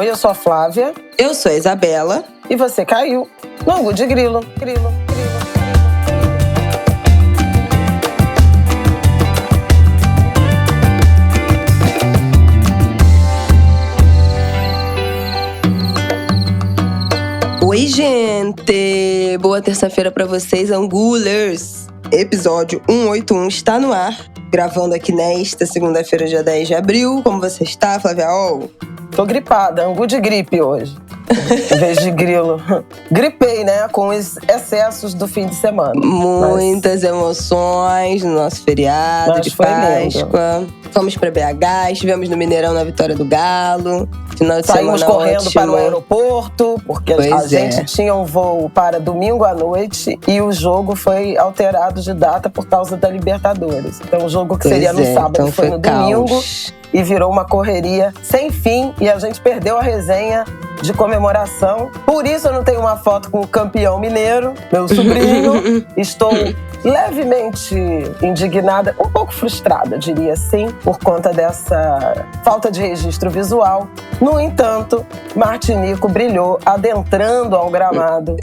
Oi, eu sou a Flávia. Eu sou a Isabela. E você caiu no Angu de Grilo. Oi, gente! Boa terça-feira pra vocês, Angulers! Episódio 181 está no ar, gravando aqui nesta segunda-feira, dia 10 de abril. Como você está, Flávia? Tô gripada, Angu de gripe hoje. Em vez de grilo. Gripei, né? Com os excessos do fim de semana. Muitas emoções no nosso feriado de Páscoa. Fomos pra BH, estivemos no Mineirão na Vitória do Galo. Final de Saímos semana correndo ótimo. para o aeroporto, porque a gente tinha um voo para domingo à noite e o jogo foi alterado de data por causa da Libertadores. Então o jogo que seria no sábado então foi no domingo. Caos. E virou uma correria sem fim e a gente perdeu a resenha de comemoração. Por isso eu não tenho uma foto com o campeão mineiro, meu sobrinho. Estou levemente indignada, um pouco frustrada, diria assim, por conta dessa falta de registro visual. No entanto, Martinico brilhou adentrando ao gramado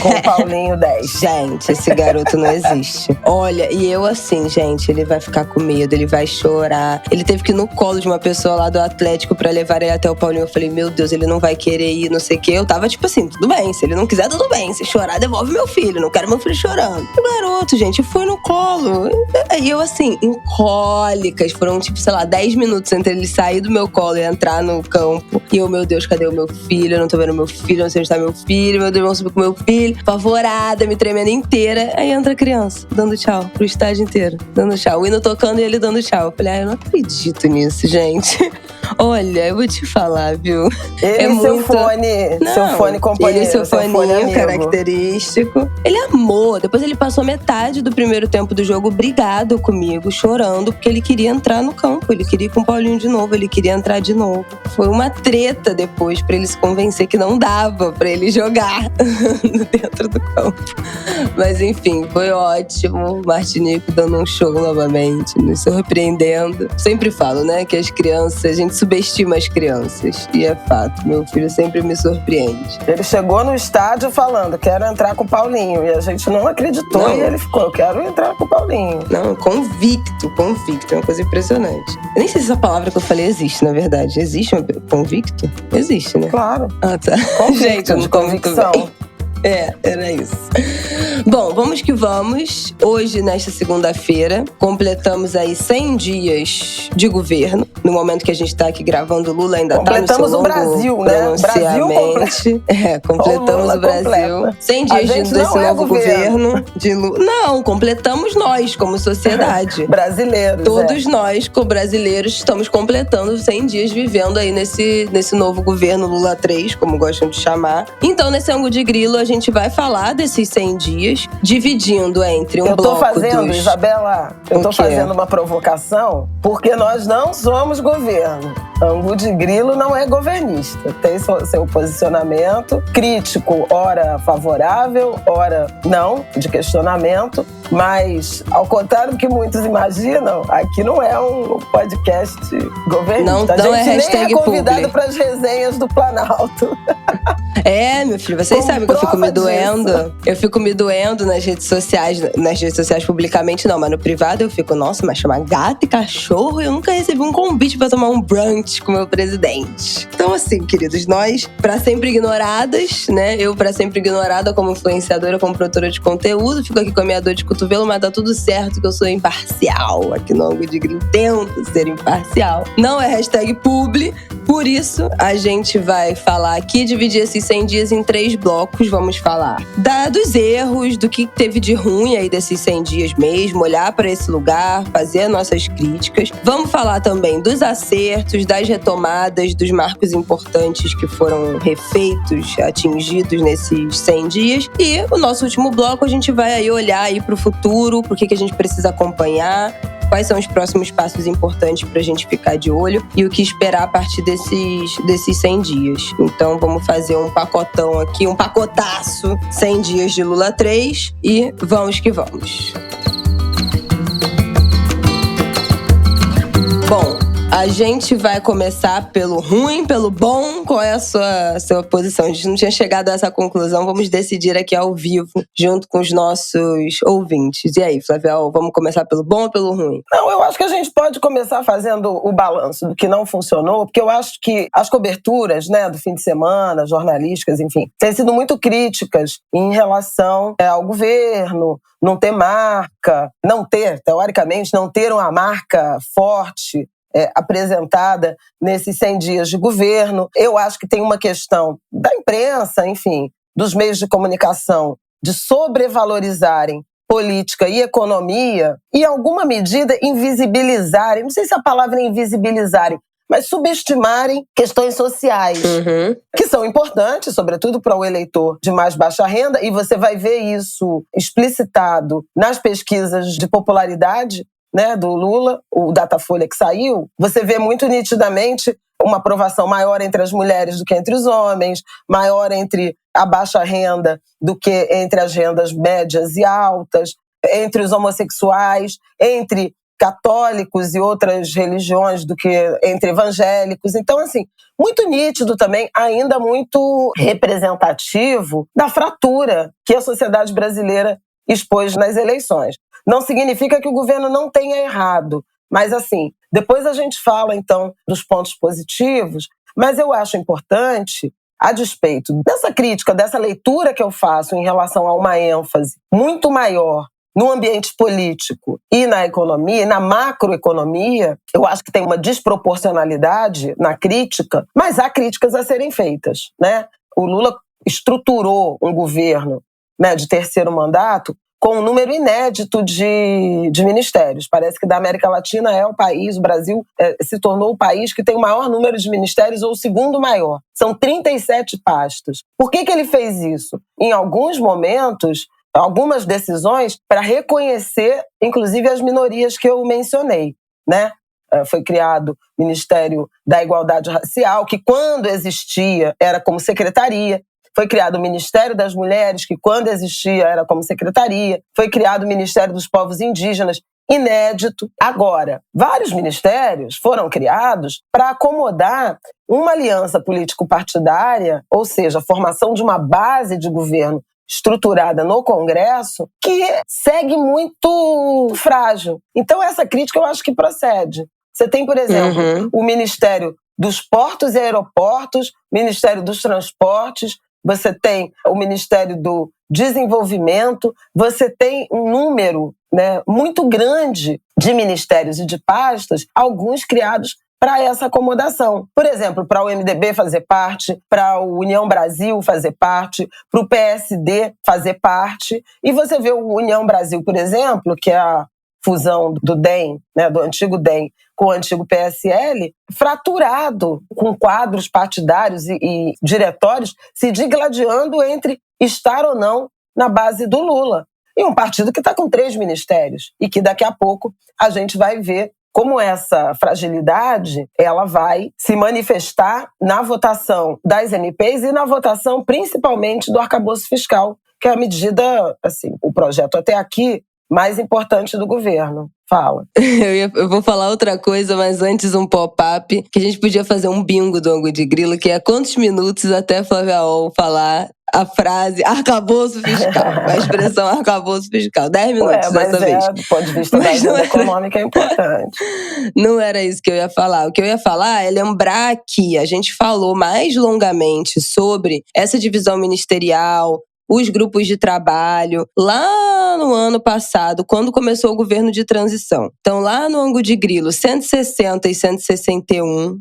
com o Paulinho 10. Gente, esse garoto não existe. Olha, e eu assim, gente, ele vai ficar com medo, ele vai chorar. Ele teve que ir no colo de uma pessoa lá do Atlético pra levar ele até o Paulinho. Eu falei, meu Deus, ele não vai querer ir, não sei o quê. Eu tava tipo assim, tudo bem, se ele não quiser, tudo bem. Se chorar, devolve meu filho, não quero meu filho chorando. O garoto, gente, foi no colo. E eu assim, em cólicas, foram tipo, sei lá, 10 minutos entre ele sair do meu colo e entrar no campo. E eu, meu Deus, cadê o meu filho? Eu não tô vendo meu filho, não sei onde tá meu filho. Meu Deus, vamos subir com meu filho. Apavorada, me tremendo inteira. Aí entra a criança, dando tchau pro estádio inteiro. Dando tchau. O hino tocando e ele dando tchau. Eu falei, eu não acredito nisso, gente. Olha, eu vou te falar, viu? Ele e seu fone. Não, seu fone companheiro. Ele e seu foninho característico. Ele amou. Depois ele passou metade do primeiro tempo do jogo brigado comigo, chorando, porque ele queria entrar no campo. Ele queria ir com o Paulinho de novo. Ele queria entrar de novo. Foi uma treta depois pra ele se convencer que não dava pra ele jogar dentro do campo. Mas enfim, foi ótimo. Martinico dando um show novamente, nos surpreendendo. Sempre falo, né, que as crianças, a gente subestima as crianças. E é fato, meu filho sempre me surpreende. Ele chegou no estádio falando, quero entrar com o Paulinho. E a gente não acreditou. Não. E ele ficou, eu quero entrar com o Paulinho. Não, convicto. É uma coisa impressionante. Eu nem sei se essa palavra que eu falei existe, na verdade. Existe um convicto? Existe, né? Claro. Ah, tá. Convicto, Gente, eu não de tô muito convicção. bem. Era isso. Bom, vamos que vamos. Hoje, nesta segunda-feira, completamos aí 100 dias de governo. No momento que a gente tá aqui gravando, o Lula ainda tá no seu Completamos o Brasil, né? pronunciamento. Completamos o Brasil. Completa. 100 dias desse novo governo de Lula. Não, completamos nós, como sociedade. Brasileiros, Todos nós, como brasileiros, estamos completando 100 dias vivendo aí nesse novo governo Lula 3, como gostam de chamar. Então, nesse Angu de Grilo, a gente vai falar desses 100 dias, dividindo entre um bloco Eu tô fazendo, Isabela, fazendo uma provocação, porque nós não somos governo. Angu de Grilo não é governista. Tem seu posicionamento crítico, ora favorável, ora não, de questionamento. Mas, ao contrário do que muitos imaginam, aqui não é um podcast governista. Não a gente é nem é convidado publi. para as resenhas do Planalto. Meu filho, vocês sabem que eu fico me doendo. Eu fico me doendo nas redes sociais publicamente não, mas no privado eu fico, nossa, mas chamar gato e cachorro, eu nunca recebi um convite pra tomar um brunch com o meu presidente. Então assim, queridos, nós, pra sempre ignoradas, né? Eu, pra sempre ignorada como influenciadora, como produtora de conteúdo, fico aqui com a minha dor de cotovelo, mas tá tudo certo que eu sou imparcial. Aqui no Angu de Grilo tento ser imparcial. Não é hashtag publi, por isso a gente vai falar aqui, dividir esses 100 dias em 3 blocos. Vamos falar dos erros, do que teve de ruim aí desses 100 dias mesmo, olhar para esse lugar, fazer nossas críticas. Vamos falar também dos acertos, das retomadas, dos marcos importantes que foram refeitos, atingidos nesses 100 dias. E o nosso último bloco, a gente vai aí olhar aí pro futuro, pro que a gente precisa acompanhar, quais são os próximos passos importantes pra gente ficar de olho e o que esperar a partir desses 100 dias. Então vamos fazer um pacotão aqui, um pacotaço, 100 dias de Lula 3 e vamos que vamos. Bom, A gente vai começar pelo ruim, pelo bom? Qual é a sua posição? A gente não tinha chegado a essa conclusão, vamos decidir aqui ao vivo, junto com os nossos ouvintes. E aí, Flavial, vamos começar pelo bom ou pelo ruim? Não, eu acho que a gente pode começar fazendo o balanço do que não funcionou, porque eu acho que as coberturas, né, do fim de semana, jornalísticas, enfim, têm sido muito críticas em relação ao governo, não ter marca, teoricamente, não ter uma marca forte apresentada nesses 100 dias de governo. Eu acho que tem uma questão da imprensa, enfim, dos meios de comunicação, de sobrevalorizarem política e economia e, em alguma medida, invisibilizarem, não sei se a palavra é invisibilizarem, mas subestimarem questões sociais, que são importantes, sobretudo para o eleitor de mais baixa renda, e você vai ver isso explicitado nas pesquisas de popularidade, né, do Lula, o Datafolha que saiu. Você vê muito nitidamente uma aprovação maior entre as mulheres do que entre os homens, maior entre a baixa renda do que entre as rendas médias e altas, entre os homossexuais, entre católicos e outras religiões do que entre evangélicos. Então, assim, muito nítido também, ainda muito representativo da fratura que a sociedade brasileira expôs nas eleições. Não significa que o governo não tenha errado, mas assim, depois a gente fala então dos pontos positivos, mas eu acho importante, a despeito dessa crítica, dessa leitura que eu faço em relação a uma ênfase muito maior no ambiente político e na economia, na macroeconomia, eu acho que tem uma desproporcionalidade na crítica, mas há críticas a serem feitas, né? O Lula estruturou um governo, né, de terceiro mandato com um número inédito de ministérios. Parece que da América Latina o Brasil se tornou o país que tem o maior número de ministérios, ou o segundo maior. São 37 pastas. Por que ele fez isso? Em alguns momentos, algumas decisões para reconhecer, inclusive, as minorias que eu mencionei, né? Foi criado o Ministério da Igualdade Racial, que quando existia era como secretaria. Foi criado o Ministério das Mulheres, que quando existia era como secretaria. Foi criado o Ministério dos Povos Indígenas, inédito. Agora, vários ministérios foram criados para acomodar uma aliança político-partidária, ou seja, a formação de uma base de governo estruturada no Congresso, que segue muito frágil. Então, essa crítica eu acho que procede. Você tem, por exemplo, o Ministério dos Portos e Aeroportos, Ministério dos Transportes, você tem o Ministério do Desenvolvimento, você tem um número, né, muito grande de ministérios e de pastas, alguns criados para essa acomodação. Por exemplo, para o MDB fazer parte, para o União Brasil fazer parte, para o PSD fazer parte. E você vê o União Brasil, por exemplo, que é a fusão do DEM, né, do antigo DEM, com o antigo PSL, fraturado, com quadros partidários e diretórios se digladiando entre estar ou não na base do Lula. E um partido que está com 3 ministérios e que daqui a pouco a gente vai ver como essa fragilidade ela vai se manifestar na votação das MPs e na votação principalmente do arcabouço fiscal, que é a medida, assim, o projeto até aqui mais importante do governo. Fala. Eu vou falar outra coisa, mas antes um pop-up, que a gente podia fazer um bingo do Ângulo de Grilo, que é quantos minutos até Flavial falar a frase arcabouço fiscal, a expressão arcabouço fiscal. 10 minutos dessa vez. Do ponto de vista da agenda econômica é importante. Não era isso que eu ia falar. O que eu ia falar é lembrar que a gente falou mais longamente sobre essa divisão ministerial, os grupos de trabalho, lá no ano passado, quando começou o governo de transição. Então, lá no Ângulo de Grilo, 160 e 161,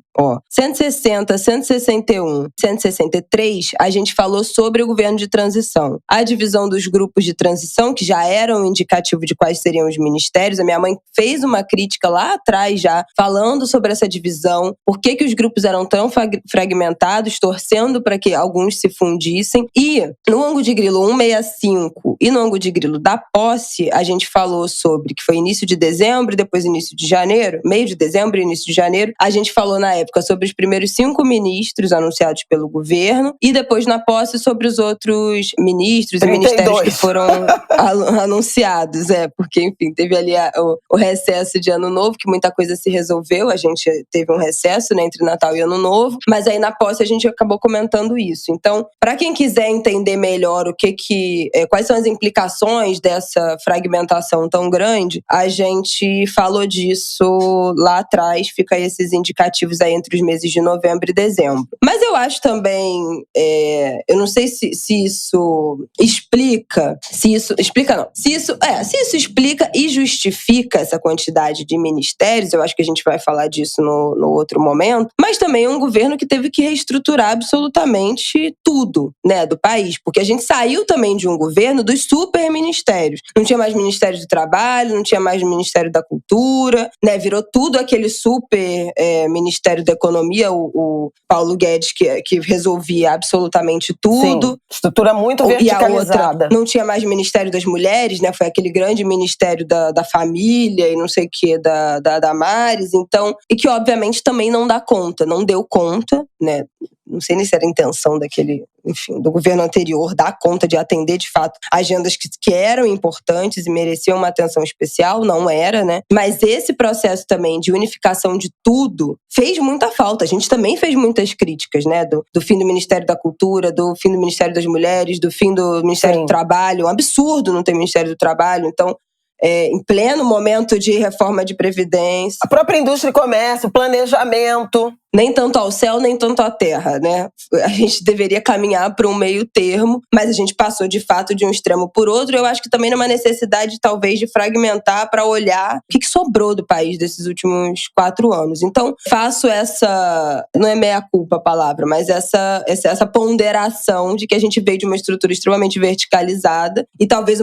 160, 161, 163, a gente falou sobre o governo de transição. A divisão dos grupos de transição, que já era um indicativo de quais seriam os ministérios. A minha mãe fez uma crítica lá atrás já, falando sobre essa divisão, por que os grupos eram tão fragmentados, torcendo para que alguns se fundissem. E no Ângulo de Grilo 165 e no ângulo de grilo da posse, a gente falou sobre, que foi início de dezembro, depois início de janeiro, meio de dezembro e início de janeiro, a gente falou na época sobre os primeiros 5 ministros anunciados pelo governo e depois na posse sobre os outros ministros 32. E ministérios que foram anunciados, porque enfim, teve ali o recesso de Ano Novo, que muita coisa se resolveu, a gente teve um recesso, né, entre Natal e Ano Novo, mas aí na posse a gente acabou comentando isso. Então, para quem quiser entender melhor quais são as implicações dessa fragmentação tão grande, a gente falou disso lá atrás, fica aí esses indicativos aí entre os meses de novembro e dezembro. Mas eu acho também, eu não sei se isso explica, se isso explica e justifica essa quantidade de ministérios, eu acho que a gente vai falar disso no outro momento, mas também é um governo que teve que reestruturar absolutamente tudo, né, do país, porque a gente saiu também de um governo dos super ministérios. Não tinha mais Ministério do Trabalho, não tinha mais Ministério da Cultura, né, virou tudo aquele super Ministério da Economia, o Paulo Guedes, que resolvia absolutamente tudo. Sim, estrutura muito verticalizada. E a outra, não tinha mais Ministério das Mulheres, né, foi aquele grande Ministério da Família e não sei o que, da Damares, então, e que obviamente também não dá conta, não deu conta, né, não sei nem se era a intenção do governo anterior dar conta de atender, de fato, agendas que eram importantes e mereciam uma atenção especial, não era, né? Mas esse processo também de unificação de tudo fez muita falta. A gente também fez muitas críticas, né? Do fim do Ministério da Cultura, do fim do Ministério das Mulheres, do fim do Ministério do Trabalho. Um absurdo não ter Ministério do Trabalho, então, em pleno momento de reforma de Previdência. A própria indústria e comércio, planejamento. Nem tanto ao céu, nem tanto à terra, né? A gente deveria caminhar para um meio termo, mas a gente passou, de fato, de um extremo por outro. Eu acho que também numa necessidade, talvez, de fragmentar para olhar o que sobrou do país desses últimos 4 anos. Então, faço essa... Não é meia-culpa a palavra, mas essa ponderação de que a gente veio de uma estrutura extremamente verticalizada e talvez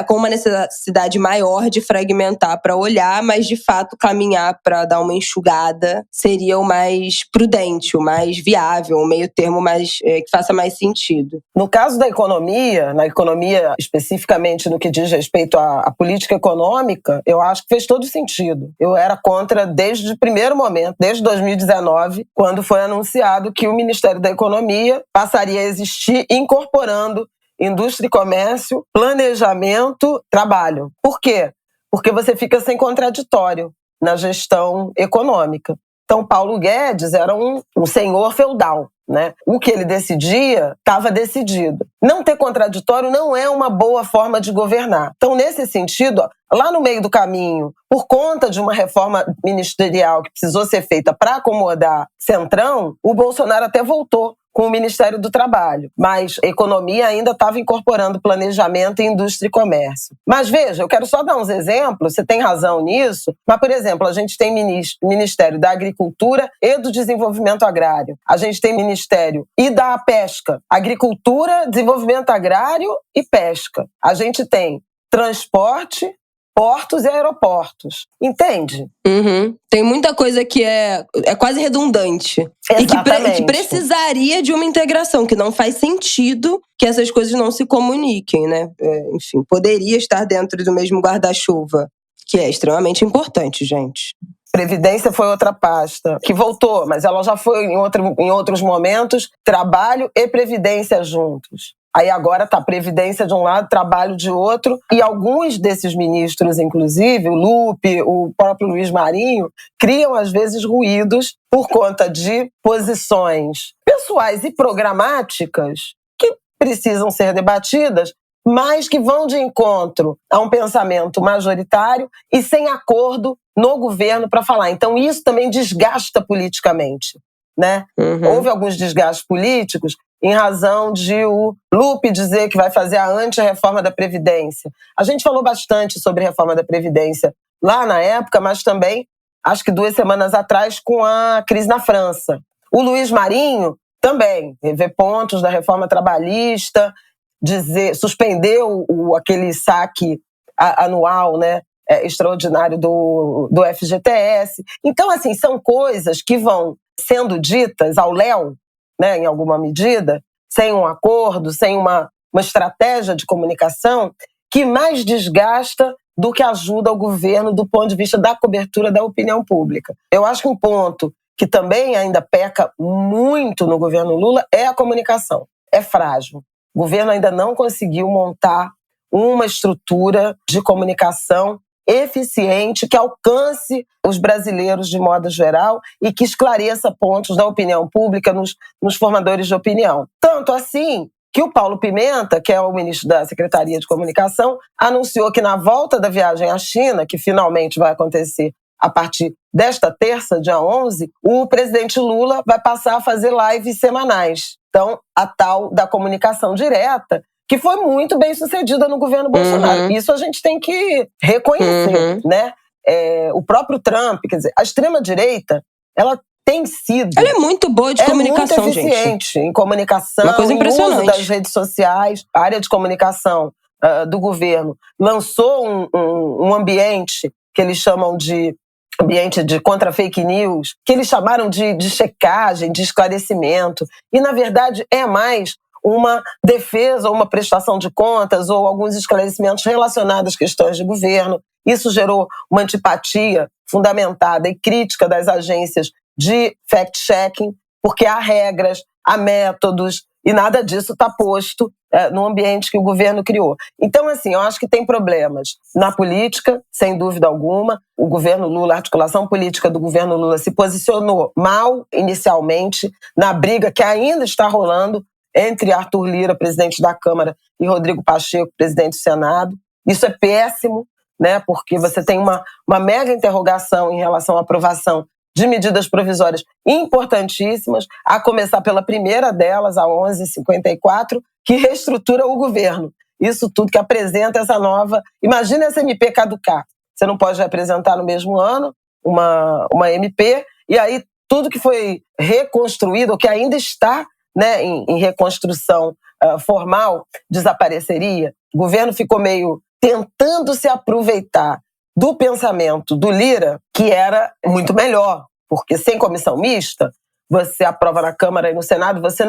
com uma necessidade maior de fragmentar para olhar, mas, de fato, caminhar para dar uma enxugada seria o mais prudente, o mais viável, o meio termo mais, que faça mais sentido. No caso da economia, na economia especificamente no que diz respeito à política econômica, eu acho que fez todo sentido. Eu era contra desde o primeiro momento, desde 2019, quando foi anunciado que o Ministério da Economia passaria a existir incorporando indústria e comércio, planejamento, trabalho. Por quê? Porque você fica sem contraditório na gestão econômica. Então, Paulo Guedes era um senhor feudal, né? O que ele decidia, estava decidido. Não ter contraditório não é uma boa forma de governar. Então, nesse sentido, lá no meio do caminho, por conta de uma reforma ministerial que precisou ser feita para acomodar Centrão, o Bolsonaro até voltou com o Ministério do Trabalho, mas a economia ainda estava incorporando planejamento em indústria e comércio. Mas veja, eu quero só dar uns exemplos, você tem razão nisso, mas, por exemplo, a gente tem Ministério da Agricultura e do Desenvolvimento Agrário. A gente tem Ministério e da Pesca, Agricultura, Desenvolvimento Agrário e Pesca. A gente tem Transporte, portos e aeroportos. Entende? Uhum. Tem muita coisa que é quase redundante. Exatamente. E que precisaria de uma integração, que não faz sentido que essas coisas não se comuniquem, né? Enfim, poderia estar dentro do mesmo guarda-chuva, que é extremamente importante, gente. Previdência foi outra pasta que voltou, mas ela já foi em outros momentos, trabalho e previdência juntos. Aí agora tá previdência de um lado, trabalho de outro. E alguns desses ministros, inclusive, o Lupe, o próprio Luiz Marinho, criam às vezes ruídos por conta de posições pessoais e programáticas que precisam ser debatidas, mas que vão de encontro a um pensamento majoritário e sem acordo no governo para falar. Então isso também desgasta politicamente, né? Uhum. Houve alguns desgastes políticos em razão de o Lupe dizer que vai fazer a anti-reforma da Previdência. A gente falou bastante sobre a reforma da Previdência lá na época, mas também, acho que 2 semanas atrás, com a crise na França. O Luiz Marinho também rever pontos da reforma trabalhista, suspendeu aquele saque anual, né, extraordinário do FGTS. Então, assim, são coisas que vão sendo ditas ao léu, né, em alguma medida, sem um acordo, sem uma uma estratégia de comunicação que mais desgasta do que ajuda o governo do ponto de vista da cobertura da opinião pública. Eu acho que um ponto que também ainda peca muito no governo Lula é a comunicação. É frágil. O governo ainda não conseguiu montar uma estrutura de comunicação eficiente que alcance os brasileiros de modo geral e que esclareça pontos da opinião pública nos formadores de opinião. Tanto assim que o Paulo Pimenta, que é o ministro da Secretaria de Comunicação, anunciou que na volta da viagem à China, que finalmente vai acontecer a partir desta terça, dia 11, o presidente Lula vai passar a fazer lives semanais. Então, a tal da comunicação direta, que foi muito bem sucedida no governo Bolsonaro. Isso a gente tem que reconhecer, né? O próprio Trump, quer dizer, a extrema-direita, ela tem sido... Ela é muito boa de comunicação, muito eficiente, gente. Em comunicação, uma coisa impressionante. Em uso das redes sociais. A área de comunicação do governo lançou um ambiente que eles chamam de ambiente de contra-fake news, que eles chamaram de checagem, de esclarecimento. E, na verdade, é mais uma defesa ou uma prestação de contas ou alguns esclarecimentos relacionados às questões de governo. Isso gerou uma antipatia fundamentada e crítica das agências de fact-checking, porque há regras, há métodos, e nada disso está posto no ambiente que o governo criou. Então, assim, eu acho que tem problemas na política, sem dúvida alguma. O governo Lula, a articulação política do governo Lula se posicionou mal inicialmente na briga que ainda está rolando entre Arthur Lira, presidente da Câmara, e Rodrigo Pacheco, presidente do Senado. Isso é péssimo, né, porque você tem uma mega interrogação em relação à aprovação de medidas provisórias importantíssimas, a começar pela primeira delas, a 1154, que reestrutura o governo. Isso tudo que apresenta essa nova... Imagina essa MP caducar. Você não pode apresentar no mesmo ano uma MP, e aí tudo que foi reconstruído, ou que ainda está, né, em reconstrução formal, desapareceria. O governo ficou meio tentando se aproveitar do pensamento do Lira, que era muito melhor, porque sem comissão mista, você aprova na Câmara e no Senado, você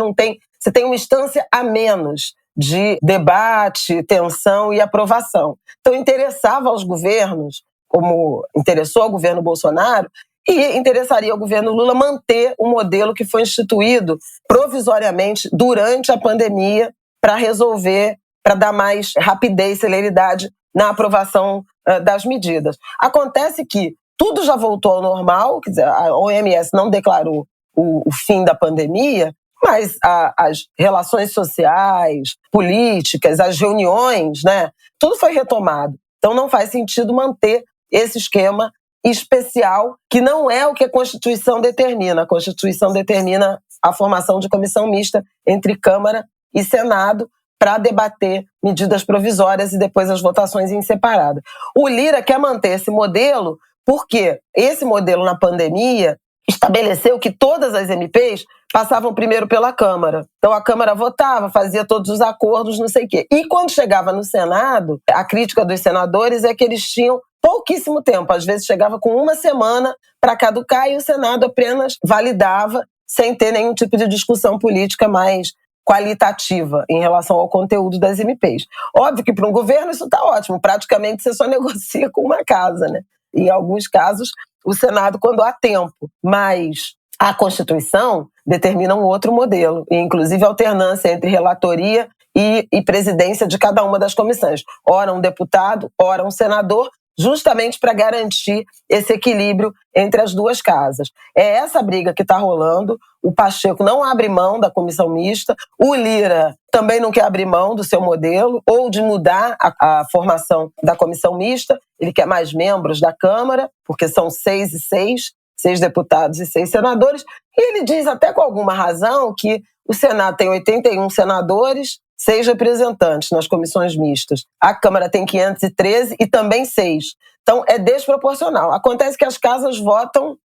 tem uma instância a menos de debate, tensão e aprovação. Então interessava aos governos, como interessou ao governo Bolsonaro, e interessaria ao governo Lula manter o modelo que foi instituído provisoriamente durante a pandemia para resolver, para dar mais rapidez e celeridade na aprovação das medidas. Acontece que tudo já voltou ao normal, quer dizer, a OMS não declarou o fim da pandemia, mas as relações sociais, políticas, as reuniões, né, tudo foi retomado. Então não faz sentido manter esse esquema especial, que não é o que a Constituição determina. A Constituição determina a formação de comissão mista entre Câmara e Senado para debater medidas provisórias e depois as votações em separado. O Lira quer manter esse modelo porque esse modelo na pandemia estabeleceu que todas as MPs passavam primeiro pela Câmara. Então a Câmara votava, fazia todos os acordos, não sei o quê. E quando chegava no Senado, a crítica dos senadores é que eles tinham pouquíssimo tempo. Às vezes chegava com uma semana para caducar e o Senado apenas validava sem ter nenhum tipo de discussão política mais qualitativa em relação ao conteúdo das MPs. Óbvio que para um governo isso está ótimo. Praticamente você só negocia com uma casa, né? Em alguns casos, o Senado, quando há tempo. Mas a Constituição determina um outro modelo, inclusive alternância entre relatoria e presidência de cada uma das comissões. Ora um deputado, ora um senador, justamente para garantir esse equilíbrio entre as duas casas. É essa briga que está rolando. O Pacheco não abre mão da comissão mista, o Lira também não quer abrir mão do seu modelo ou de mudar a formação da comissão mista. Ele quer mais membros da Câmara, porque são 6 e 6, 6 deputados e 6 senadores. E ele diz até com alguma razão que o Senado tem 81 senadores, 6 representantes nas comissões mistas. A Câmara tem 513 e também 6. Então, é desproporcional. Acontece que as casas votam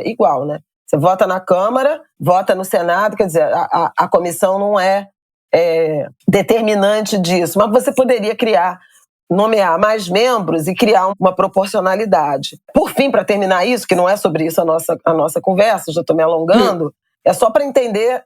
igual, né? Você vota na Câmara, vota no Senado, quer dizer, a comissão não é determinante disso. Mas você poderia nomear mais membros e criar uma proporcionalidade. Por fim, para terminar isso, que não é sobre isso a nossa conversa, já estou me alongando, é só para entender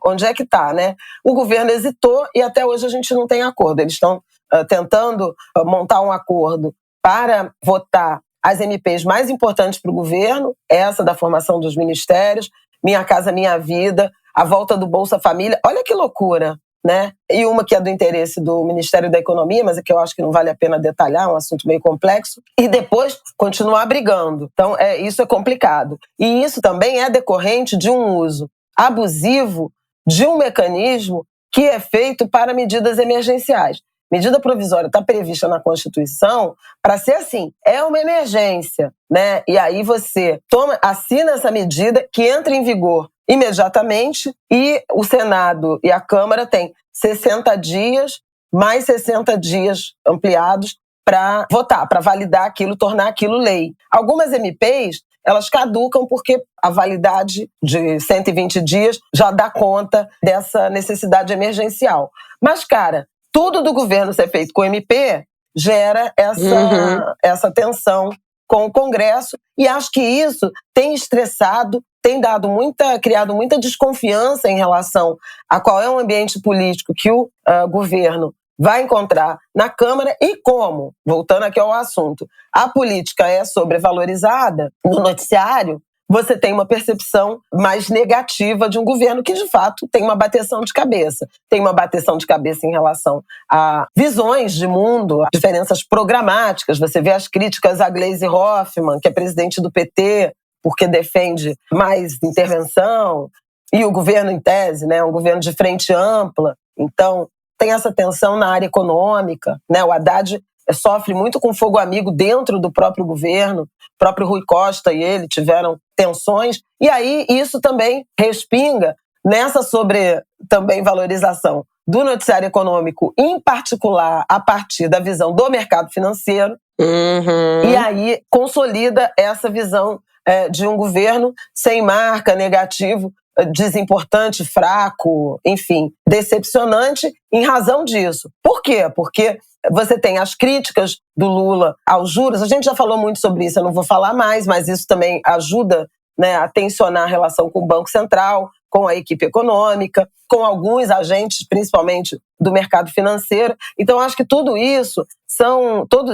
onde é que está, né? O governo hesitou e até hoje a gente não tem acordo. Eles estão tentando montar um acordo para votar as MPs mais importantes para o governo, essa da formação dos ministérios, Minha Casa Minha Vida, a volta do Bolsa Família. Olha que loucura, né? E uma que é do interesse do Ministério da Economia, mas é que eu acho que não vale a pena detalhar, é um assunto meio complexo, e depois continuar brigando. Então, isso é complicado. E isso também é decorrente de um uso abusivo de um mecanismo que é feito para medidas emergenciais. Medida provisória está prevista na Constituição para ser assim, é uma emergência, né? E aí você assina essa medida que entra em vigor imediatamente e o Senado e a Câmara têm 60 dias, mais 60 dias ampliados para votar, para validar aquilo, tornar aquilo lei. Algumas MPs, elas caducam porque a validade de 120 dias já dá conta dessa necessidade emergencial. Mas, cara, tudo do governo ser feito com MP gera essa tensão com o Congresso e acho que isso tem estressado, tem criado muita desconfiança em relação a qual é o ambiente político que o governo vai encontrar na Câmara e como, voltando aqui ao assunto, a política é sobrevalorizada no noticiário, você tem uma percepção mais negativa de um governo que, de fato, tem uma bateção de cabeça. Tem uma bateção de cabeça em relação a visões de mundo, a diferenças programáticas. Você vê as críticas a Gleisi Hoffmann, que é presidente do PT, porque defende mais intervenção, e o governo, em tese, né, um governo de frente ampla. Então, tem essa tensão na área econômica, né? O Haddad sofre muito com fogo amigo dentro do próprio governo. O próprio Rui Costa e ele tiveram tensões. E aí isso também respinga nessa também valorização do noticiário econômico, em particular a partir da visão do mercado financeiro. E aí consolida essa visão de um governo sem marca, negativo, desimportante, fraco, enfim, decepcionante em razão disso. Por quê? Porque você tem as críticas do Lula aos juros, a gente já falou muito sobre isso, eu não vou falar mais, mas isso também ajuda, né, a tensionar a relação com o Banco Central, com a equipe econômica, com alguns agentes, principalmente do mercado financeiro. Então, acho que todos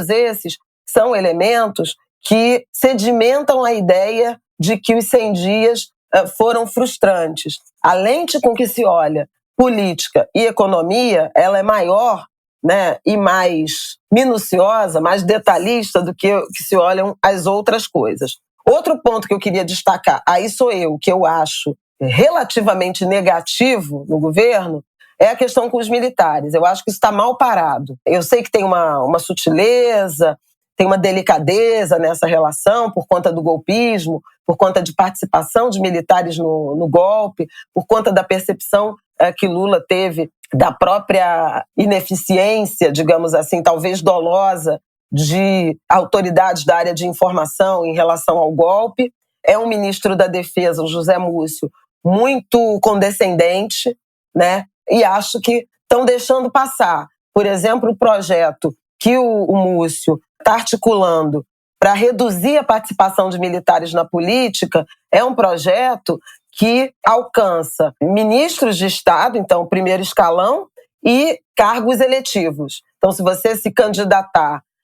esses são elementos que sedimentam a ideia de que os 100 dias foram frustrantes. A lente com que se olha política e economia, ela é maior, né, e mais minuciosa, mais detalhista do que se olham as outras coisas. Outro ponto que eu queria destacar, aí sou eu, que eu acho relativamente negativo no governo, é a questão com os militares. Eu acho que isso está mal parado. Eu sei que tem uma sutileza, tem uma delicadeza nessa relação por conta do golpismo, por conta de participação de militares no golpe, por conta da percepção que Lula teve da própria ineficiência, digamos assim, talvez dolosa, de autoridades da área de informação em relação ao golpe. É um ministro da Defesa, o José Múcio, muito condescendente, né? E acho que estão deixando passar. Por exemplo, o projeto que o Múcio está articulando para reduzir a participação de militares na política é um projeto que alcança ministros de Estado, então o primeiro escalão, e cargos eletivos. Então, se você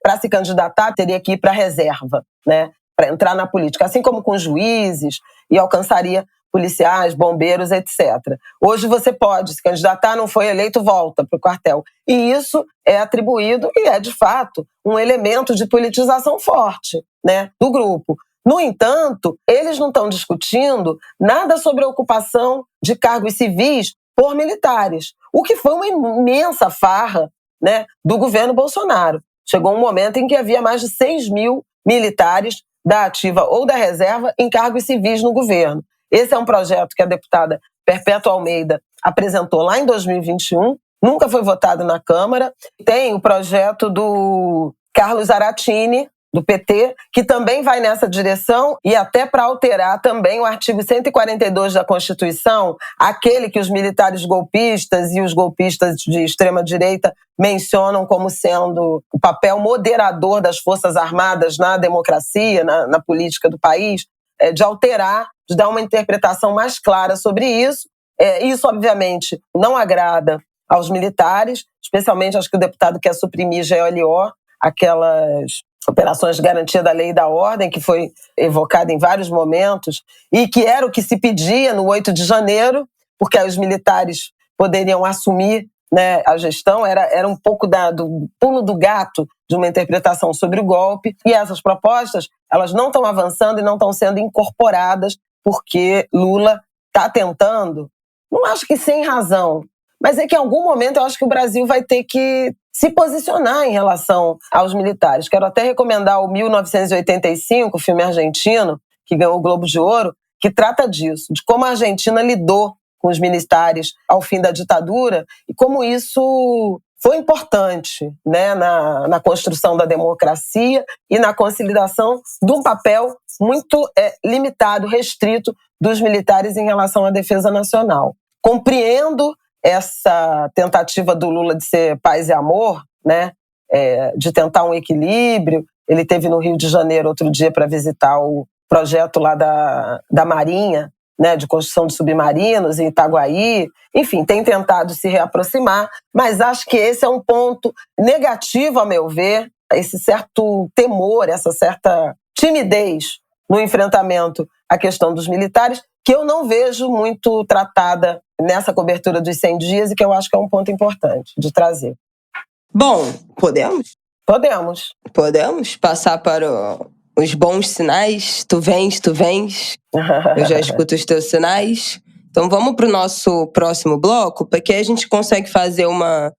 para se candidatar, teria que ir para a reserva, né? Para entrar na política, assim como com juízes, e alcançaria policiais, bombeiros, etc. Hoje você pode se candidatar, não foi eleito, volta para o quartel. E isso é atribuído, e é de fato, um elemento de politização forte, né, do grupo. No entanto, eles não estão discutindo nada sobre a ocupação de cargos civis por militares, o que foi uma imensa farra, né, do governo Bolsonaro. Chegou um momento em que havia mais de 6 mil militares da ativa ou da reserva em cargos civis no governo. Esse é um projeto que a deputada Perpétua Almeida apresentou lá em 2021, nunca foi votado na Câmara. Tem o projeto do Carlos Zaratini, do PT, que também vai nessa direção, e até para alterar também o artigo 142 da Constituição, aquele que os militares golpistas e os golpistas de extrema-direita mencionam como sendo o papel moderador das Forças Armadas na democracia, na política do país, de alterar, de dar uma interpretação mais clara sobre isso. Isso, obviamente, não agrada aos militares, especialmente acho que o deputado quer suprimir GLO, aquelas operações de garantia da lei e da ordem, que foi evocada em vários momentos, e que era o que se pedia no 8 de janeiro, porque aí os militares poderiam assumir, né, a gestão, era um pouco do pulo do gato de uma interpretação sobre o golpe, e essas propostas, elas não estão avançando e não estão sendo incorporadas, porque Lula está tentando, não acho que sem razão, mas é que em algum momento eu acho que o Brasil vai ter que se posicionar em relação aos militares. Quero até recomendar o 1985, o filme argentino, que ganhou o Globo de Ouro, que trata disso, de como a Argentina lidou com os militares ao fim da ditadura e como isso foi importante, né, na construção da democracia e na consolidação de um papel muito limitado, restrito dos militares em relação à defesa nacional. Compreendo essa tentativa do Lula de ser paz e amor, né, de tentar um equilíbrio. Ele esteve no Rio de Janeiro outro dia para visitar o projeto lá da Marinha, né, de construção de submarinos em Itaguaí. Enfim, tem tentado se reaproximar, mas acho que esse é um ponto negativo, a meu ver, esse certo temor, essa certa timidez no enfrentamento à questão dos militares, que eu não vejo muito tratada nessa cobertura dos 100 dias e que eu acho que é um ponto importante de trazer. Bom, podemos? Podemos passar para os bons sinais? Tu vens. Eu já escuto os teus sinais. Então vamos para o nosso próximo bloco, porque a gente consegue fazer uma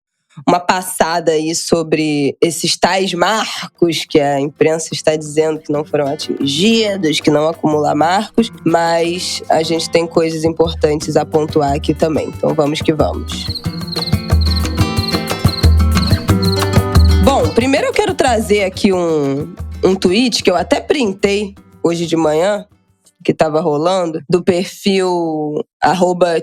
passada aí sobre esses tais marcos que a imprensa está dizendo que não foram atingidos, que não acumulam marcos, mas a gente tem coisas importantes a pontuar aqui também. Então vamos que vamos. Bom, primeiro eu quero trazer aqui um tweet que eu até printei hoje de manhã, que estava rolando, do perfil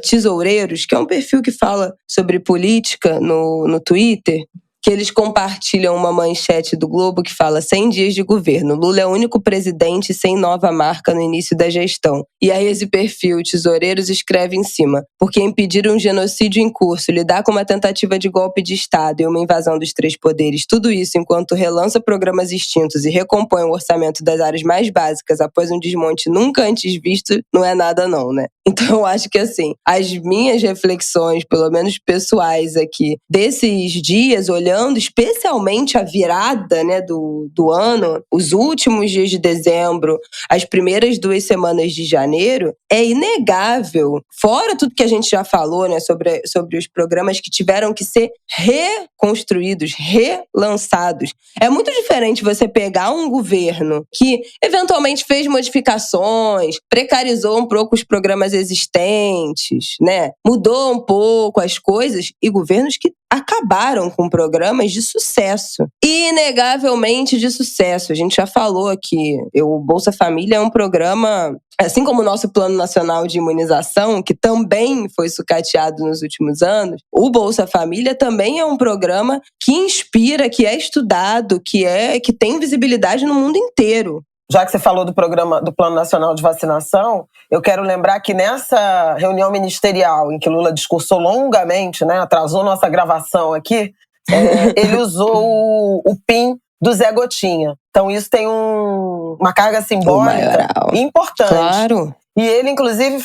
@tesoureiros, que é um perfil que fala sobre política no Twitter, que eles compartilham uma manchete do Globo que fala 100 dias de governo. Lula é o único presidente sem nova marca no início da gestão. E aí esse perfil, Tesoureiros, escreve em cima: porque impedir um genocídio em curso, lidar com uma tentativa de golpe de Estado e uma invasão dos 3 poderes, tudo isso enquanto relança programas extintos e recompõe o orçamento das áreas mais básicas após um desmonte nunca antes visto, não é nada não, né? Então eu acho que assim, as minhas reflexões, pelo menos pessoais aqui, desses dias, olhando especialmente a virada, né, do ano, os últimos dias de dezembro, as primeiras 2 semanas de janeiro, é inegável, fora tudo que a gente já falou, né, sobre os programas que tiveram que ser reconstruídos, relançados. É muito diferente você pegar um governo que eventualmente fez modificações, precarizou um pouco os programas existentes, né, mudou um pouco as coisas, e governos que acabaram com programas de sucesso. Inegavelmente de sucesso. A gente já falou aqui, o Bolsa Família é um programa, assim como o nosso Plano Nacional de Imunização, que também foi sucateado nos últimos anos, o Bolsa Família também é um programa que inspira, que é estudado, que tem visibilidade no mundo inteiro. Já que você falou do programa do Plano Nacional de Vacinação, eu quero lembrar que nessa reunião ministerial em que Lula discursou longamente, né, atrasou nossa gravação aqui, ele usou o PIN do Zé Gotinha. Então isso tem uma carga simbólica importante. Claro. E ele, inclusive,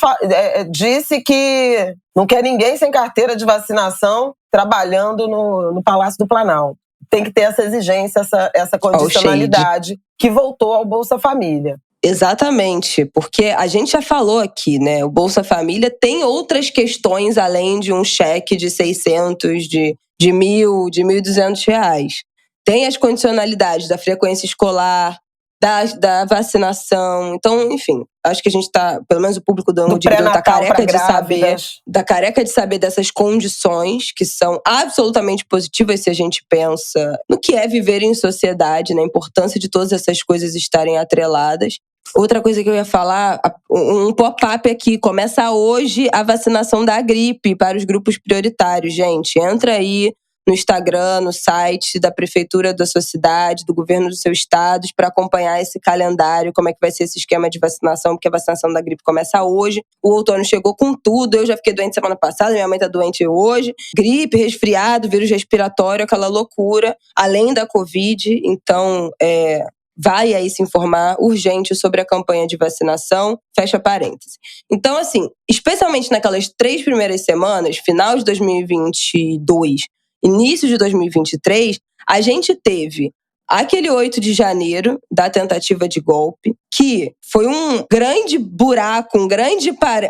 disse que não quer ninguém sem carteira de vacinação trabalhando no Palácio do Planalto. Tem que ter essa exigência, essa condicionalidade que voltou ao Bolsa Família. Exatamente, porque a gente já falou aqui, né? O Bolsa Família tem outras questões além de um cheque de 600, de 1.000, de 1.200 reais. Tem as condicionalidades da frequência escolar, da vacinação. Então, enfim, acho que a gente tá, pelo menos o público do Ângulo de Visão tá careca de saber dessas condições que são absolutamente positivas se a gente pensa no que é viver em sociedade, na importância de todas essas coisas estarem atreladas. Outra coisa que eu ia falar, um pop-up aqui, começa hoje a vacinação da gripe para os grupos prioritários, gente. Entra aí no Instagram, no site da prefeitura da sua cidade, do governo do seu estado, para acompanhar esse calendário, como é que vai ser esse esquema de vacinação, porque a vacinação da gripe começa hoje. O outono chegou com tudo, eu já fiquei doente semana passada, minha mãe tá doente hoje. Gripe, resfriado, vírus respiratório, aquela loucura, além da Covid. Então, vai aí se informar urgente sobre a campanha de vacinação, fecha parênteses. Então, assim, especialmente naquelas 3 primeiras semanas, final de 2022, início de 2023, a gente teve aquele 8 de janeiro da tentativa de golpe, que foi um grande buraco,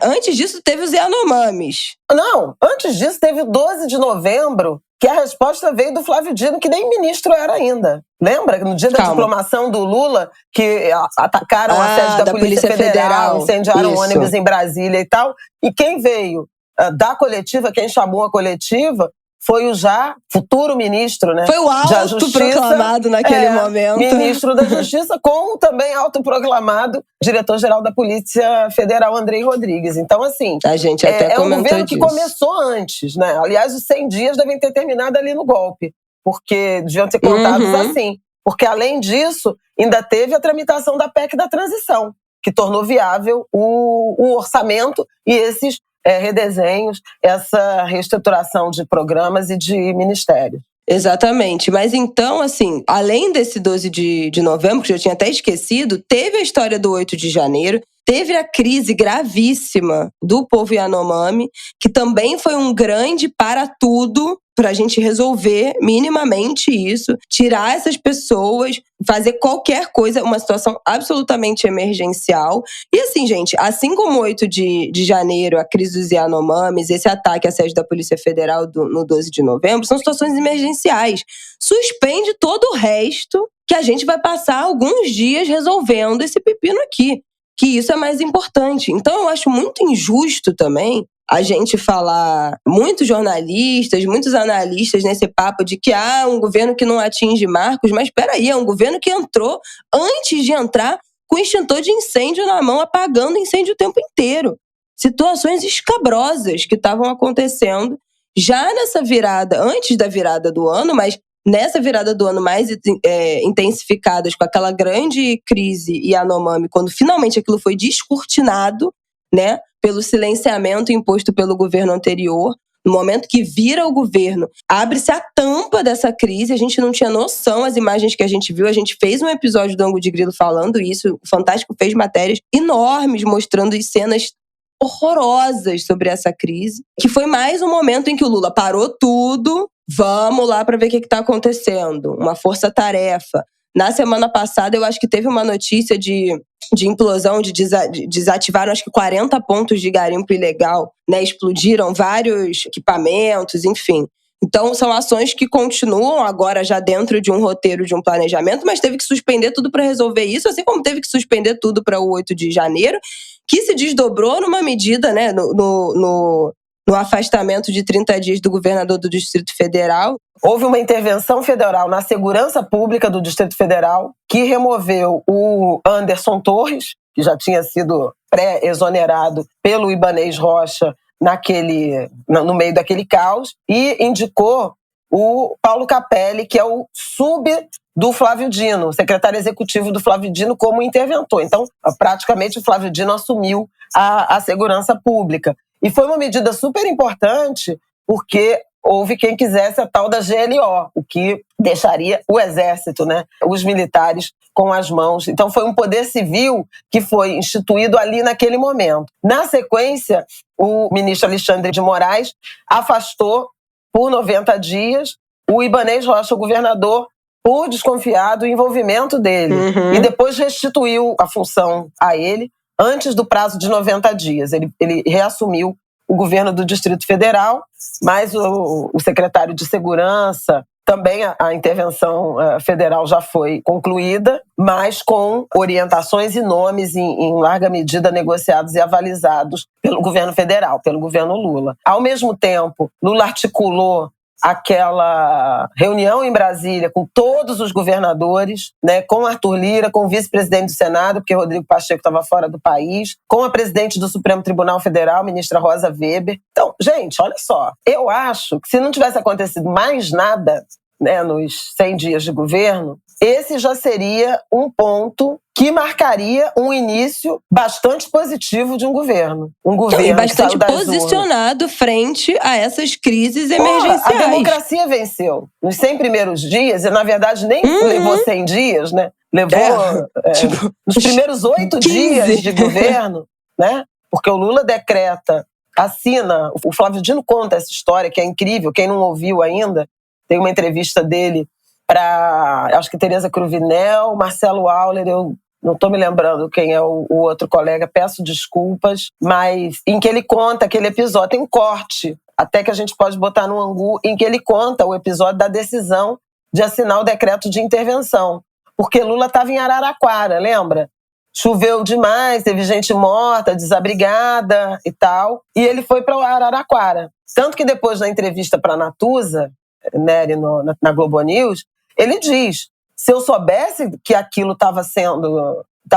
Antes disso, teve os Yanomamis. Não, antes disso teve o 12 de novembro, que a resposta veio do Flávio Dino, que nem ministro era ainda. Lembra? No dia da diplomação do Lula, que atacaram a sede da Polícia Federal, incendiaram ônibus em Brasília e tal. E quem veio da coletiva, quem chamou a coletiva, foi o já futuro ministro, né? Foi o autoproclamado naquele momento. Ministro da Justiça, como também autoproclamado diretor-geral da Polícia Federal, Andrei Rodrigues. Então, assim, a gente até é um governo disso. Que começou antes, né? Aliás, os 100 dias devem ter terminado ali no golpe, porque deviam ser contados assim. Porque, além disso, ainda teve a tramitação da PEC da transição, que tornou viável o orçamento e esses redesenhos, essa reestruturação de programas e de ministérios. Exatamente. Mas então, assim, além desse 12 de novembro, que eu tinha até esquecido, teve a história do 8 de janeiro, teve a crise gravíssima do povo Yanomami, que também foi um grande para tudo para a gente resolver minimamente isso, tirar essas pessoas, fazer qualquer coisa, uma situação absolutamente emergencial. E assim, gente, assim como o 8 de janeiro, a crise dos Yanomamis, esse ataque à sede da Polícia Federal no 12 de novembro, são situações emergenciais. Suspende todo o resto, que a gente vai passar alguns dias resolvendo esse pepino aqui. Que isso é mais importante. Então, eu acho muito injusto também a gente falar, muitos jornalistas, muitos analistas nesse papo de que um governo que não atinge marcos, mas peraí, é um governo que entrou, antes de entrar, com extintor de incêndio na mão, apagando incêndio o tempo inteiro. Situações escabrosas que estavam acontecendo já nessa virada, antes da virada do ano, mas nessa virada do ano mais intensificadas com aquela grande crise Yanomami, quando finalmente aquilo foi descortinado, né, pelo silenciamento imposto pelo governo anterior. No momento que vira o governo, abre-se a tampa dessa crise, a gente não tinha noção, as imagens que a gente viu, a gente fez um episódio do Ângulo de Grilo falando isso, o Fantástico fez matérias enormes mostrando cenas horrorosas sobre essa crise, que foi mais um momento em que o Lula parou tudo, vamos lá para ver o que está acontecendo, uma força-tarefa. Na semana passada, eu acho que teve uma notícia de implosão, desativaram acho que 40 pontos de garimpo ilegal, né? Explodiram vários equipamentos, enfim. Então, são ações que continuam agora já dentro de um roteiro, de um planejamento, mas teve que suspender tudo para resolver isso, assim como teve que suspender tudo para o 8 de janeiro, que se desdobrou numa medida, né, no afastamento de 30 dias do governador do Distrito Federal. Houve uma intervenção federal na segurança pública do Distrito Federal que removeu o Anderson Torres, que já tinha sido pré-exonerado pelo Ibanez Rocha no meio daquele caos, e indicou o Paulo Capelli, que é o sub do Flávio Dino, secretário executivo do Flávio Dino, como interventor. Então, praticamente, o Flávio Dino assumiu a segurança pública. E foi uma medida super importante, porque houve quem quisesse a tal da GLO, o que deixaria o Exército, né, os militares com as mãos. Então, foi um poder civil que foi instituído ali naquele momento. Na sequência, o ministro Alexandre de Moraes afastou por 90 dias o Ibanez Rocha, o governador, por desconfiar do envolvimento dele. E depois restituiu a função a ele antes do prazo de 90 dias. Ele reassumiu o governo do Distrito Federal, mas o secretário de Segurança, também a intervenção federal já foi concluída, mas com orientações e nomes em larga medida negociados e avalizados pelo governo federal, pelo governo Lula. Ao mesmo tempo, Lula articulou aquela reunião em Brasília com todos os governadores, né, com Arthur Lira, com o vice-presidente do Senado, porque Rodrigo Pacheco estava fora do país, com a presidente do Supremo Tribunal Federal, ministra Rosa Weber. Então, gente, olha só, eu acho que se não tivesse acontecido mais nada, né, nos 100 dias de governo, esse já seria um ponto que marcaria um início bastante positivo de um governo. Um governo e bastante posicionado frente a essas crises emergenciais. A democracia venceu. Nos 100 primeiros dias, e na verdade nem levou 100 dias, né? Levou nos primeiros 8 dias de governo, né? Porque o Lula decreta, assina, o Flávio Dino conta essa história, que é incrível, quem não ouviu ainda, tem uma entrevista dele para, acho que Tereza Cruvinel, Marcelo Auler, eu não estou me lembrando quem é o outro colega, peço desculpas, mas em que ele conta aquele episódio, tem um corte, até que a gente pode botar no Angu, em que ele conta o episódio da decisão de assinar o decreto de intervenção, porque Lula estava em Araraquara, lembra? Choveu demais, teve gente morta, desabrigada e tal, e ele foi para Araraquara. Tanto que depois da entrevista para a Natuza, Nery, na Globo News, ele diz, se eu soubesse que aquilo estava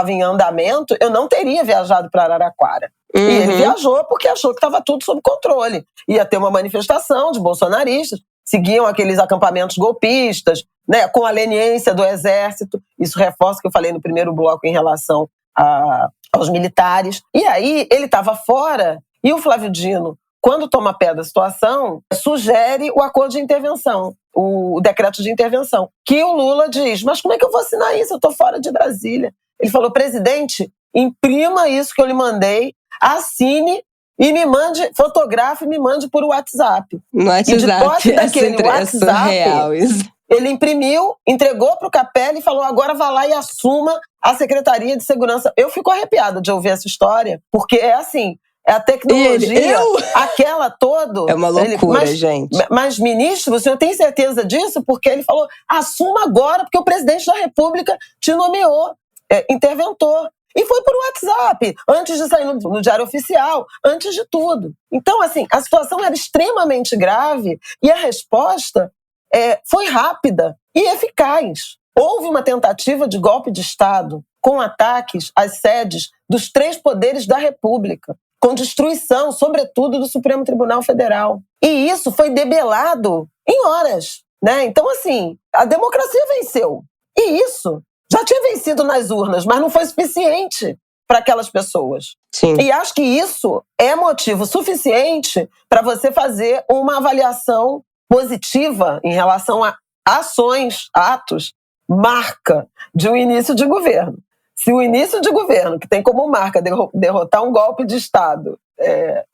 em andamento, eu não teria viajado para Araraquara. E ele viajou porque achou que estava tudo sob controle. Ia ter uma manifestação de bolsonaristas, seguiam aqueles acampamentos golpistas, né, com a leniência do exército. Isso reforça o que eu falei no primeiro bloco em relação aos militares. E aí ele estava fora e o Flávio Dino, quando toma pé da situação, sugere o acordo de intervenção, o decreto de intervenção, que o Lula diz, mas como é que eu vou assinar isso? Eu estou fora de Brasília. Ele falou, presidente, imprima isso que eu lhe mandei, assine e me mande, fotografe e me mande por WhatsApp. No WhatsApp, e de posse daquele WhatsApp, surreal, isso. Ele imprimiu, entregou para o Capelli e falou, agora vá lá e assuma a Secretaria de Segurança. Eu fico arrepiada de ouvir essa história, porque é assim, é a tecnologia, aquela toda. É uma loucura, gente. Mas, ministro, o senhor tem certeza disso? Porque ele falou, assuma agora, porque o presidente da República te nomeou interventor. E foi por WhatsApp, antes de sair no Diário Oficial, antes de tudo. Então, assim, a situação era extremamente grave e a resposta foi rápida e eficaz. Houve uma tentativa de golpe de Estado com ataques às sedes dos 3 poderes da República, com destruição, sobretudo, do Supremo Tribunal Federal. E isso foi debelado em horas, né? Então, assim, a democracia venceu. E isso já tinha vencido nas urnas, mas não foi suficiente para aquelas pessoas. Sim. E acho que isso é motivo suficiente para você fazer uma avaliação positiva em relação a ações, atos, marca de um início de governo. Se o início de governo, que tem como marca derrotar um golpe de Estado,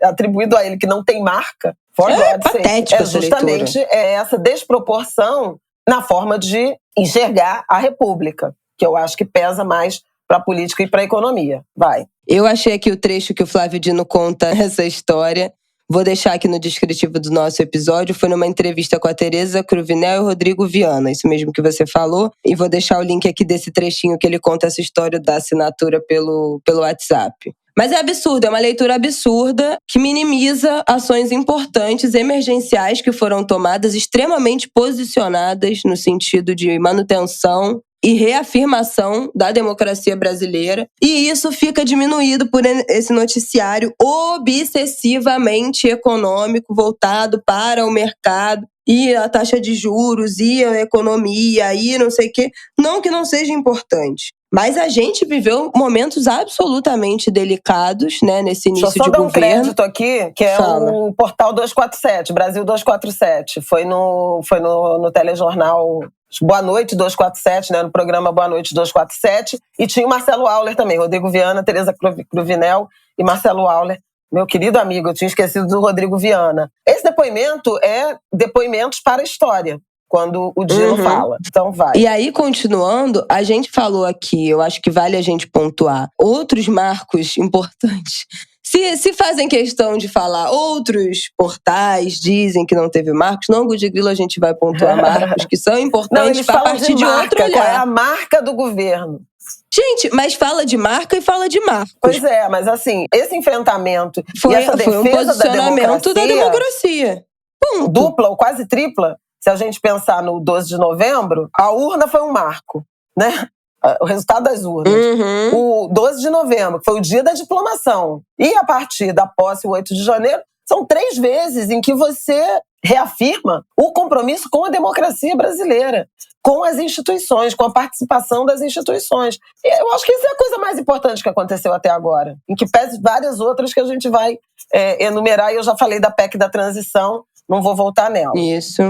atribuído a ele que não tem marca, patético, justamente essa desproporção na forma de enxergar a República, que eu acho que pesa mais para a política e para a economia. Vai. Eu achei aqui o trecho que o Flávio Dino conta essa história. Vou deixar aqui no descritivo do nosso episódio. Foi numa entrevista com a Tereza Cruvinel e o Rodrigo Viana, isso mesmo que você falou. E vou deixar o link aqui desse trechinho que ele conta essa história da assinatura pelo WhatsApp. Mas é absurdo, é uma leitura absurda que minimiza ações importantes, emergenciais, que foram tomadas, extremamente posicionadas no sentido de manutenção e reafirmação da democracia brasileira. E isso fica diminuído por esse noticiário obsessivamente econômico, voltado para o mercado, e a taxa de juros, e a economia, e não sei o quê. Não que não seja importante. Mas a gente viveu momentos absolutamente delicados, né, nesse início de governo. Deixa eu só dar um crédito aqui, que é o Portal 247, Brasil 247. Foi no telejornal Boa Noite 247, né, no programa Boa Noite 247. E tinha o Marcelo Auler também, Rodrigo Viana, Tereza Cruvinel e Marcelo Auler. Meu querido amigo, eu tinha esquecido do Rodrigo Viana. Esse depoimento é depoimentos para a história, quando o Dino fala. Então vai. E aí, continuando, a gente falou aqui, eu acho que vale a gente pontuar, outros marcos importantes. Se fazem questão de falar, outros portais dizem que não teve marcos, no Angu de Grilo a gente vai pontuar marcos que são importantes a partir de outro olhar. Qual é a marca do governo? Gente, mas fala de marca e fala de marcos. Pois é, mas assim, esse enfrentamento foi e essa defesa um posicionamento da democracia. Ponto. Dupla ou quase tripla. Se a gente pensar no 12 de novembro, a urna foi um marco, né? O resultado das urnas. O 12 de novembro, que foi o dia da diplomação. E a partir da posse, o 8 de janeiro, são 3 vezes em que você reafirma o compromisso com a democracia brasileira, com as instituições, com a participação das instituições. E eu acho que isso é a coisa mais importante que aconteceu até agora, em que pese várias outras que a gente vai enumerar, e eu já falei da PEC da transição, não vou voltar nela. Isso.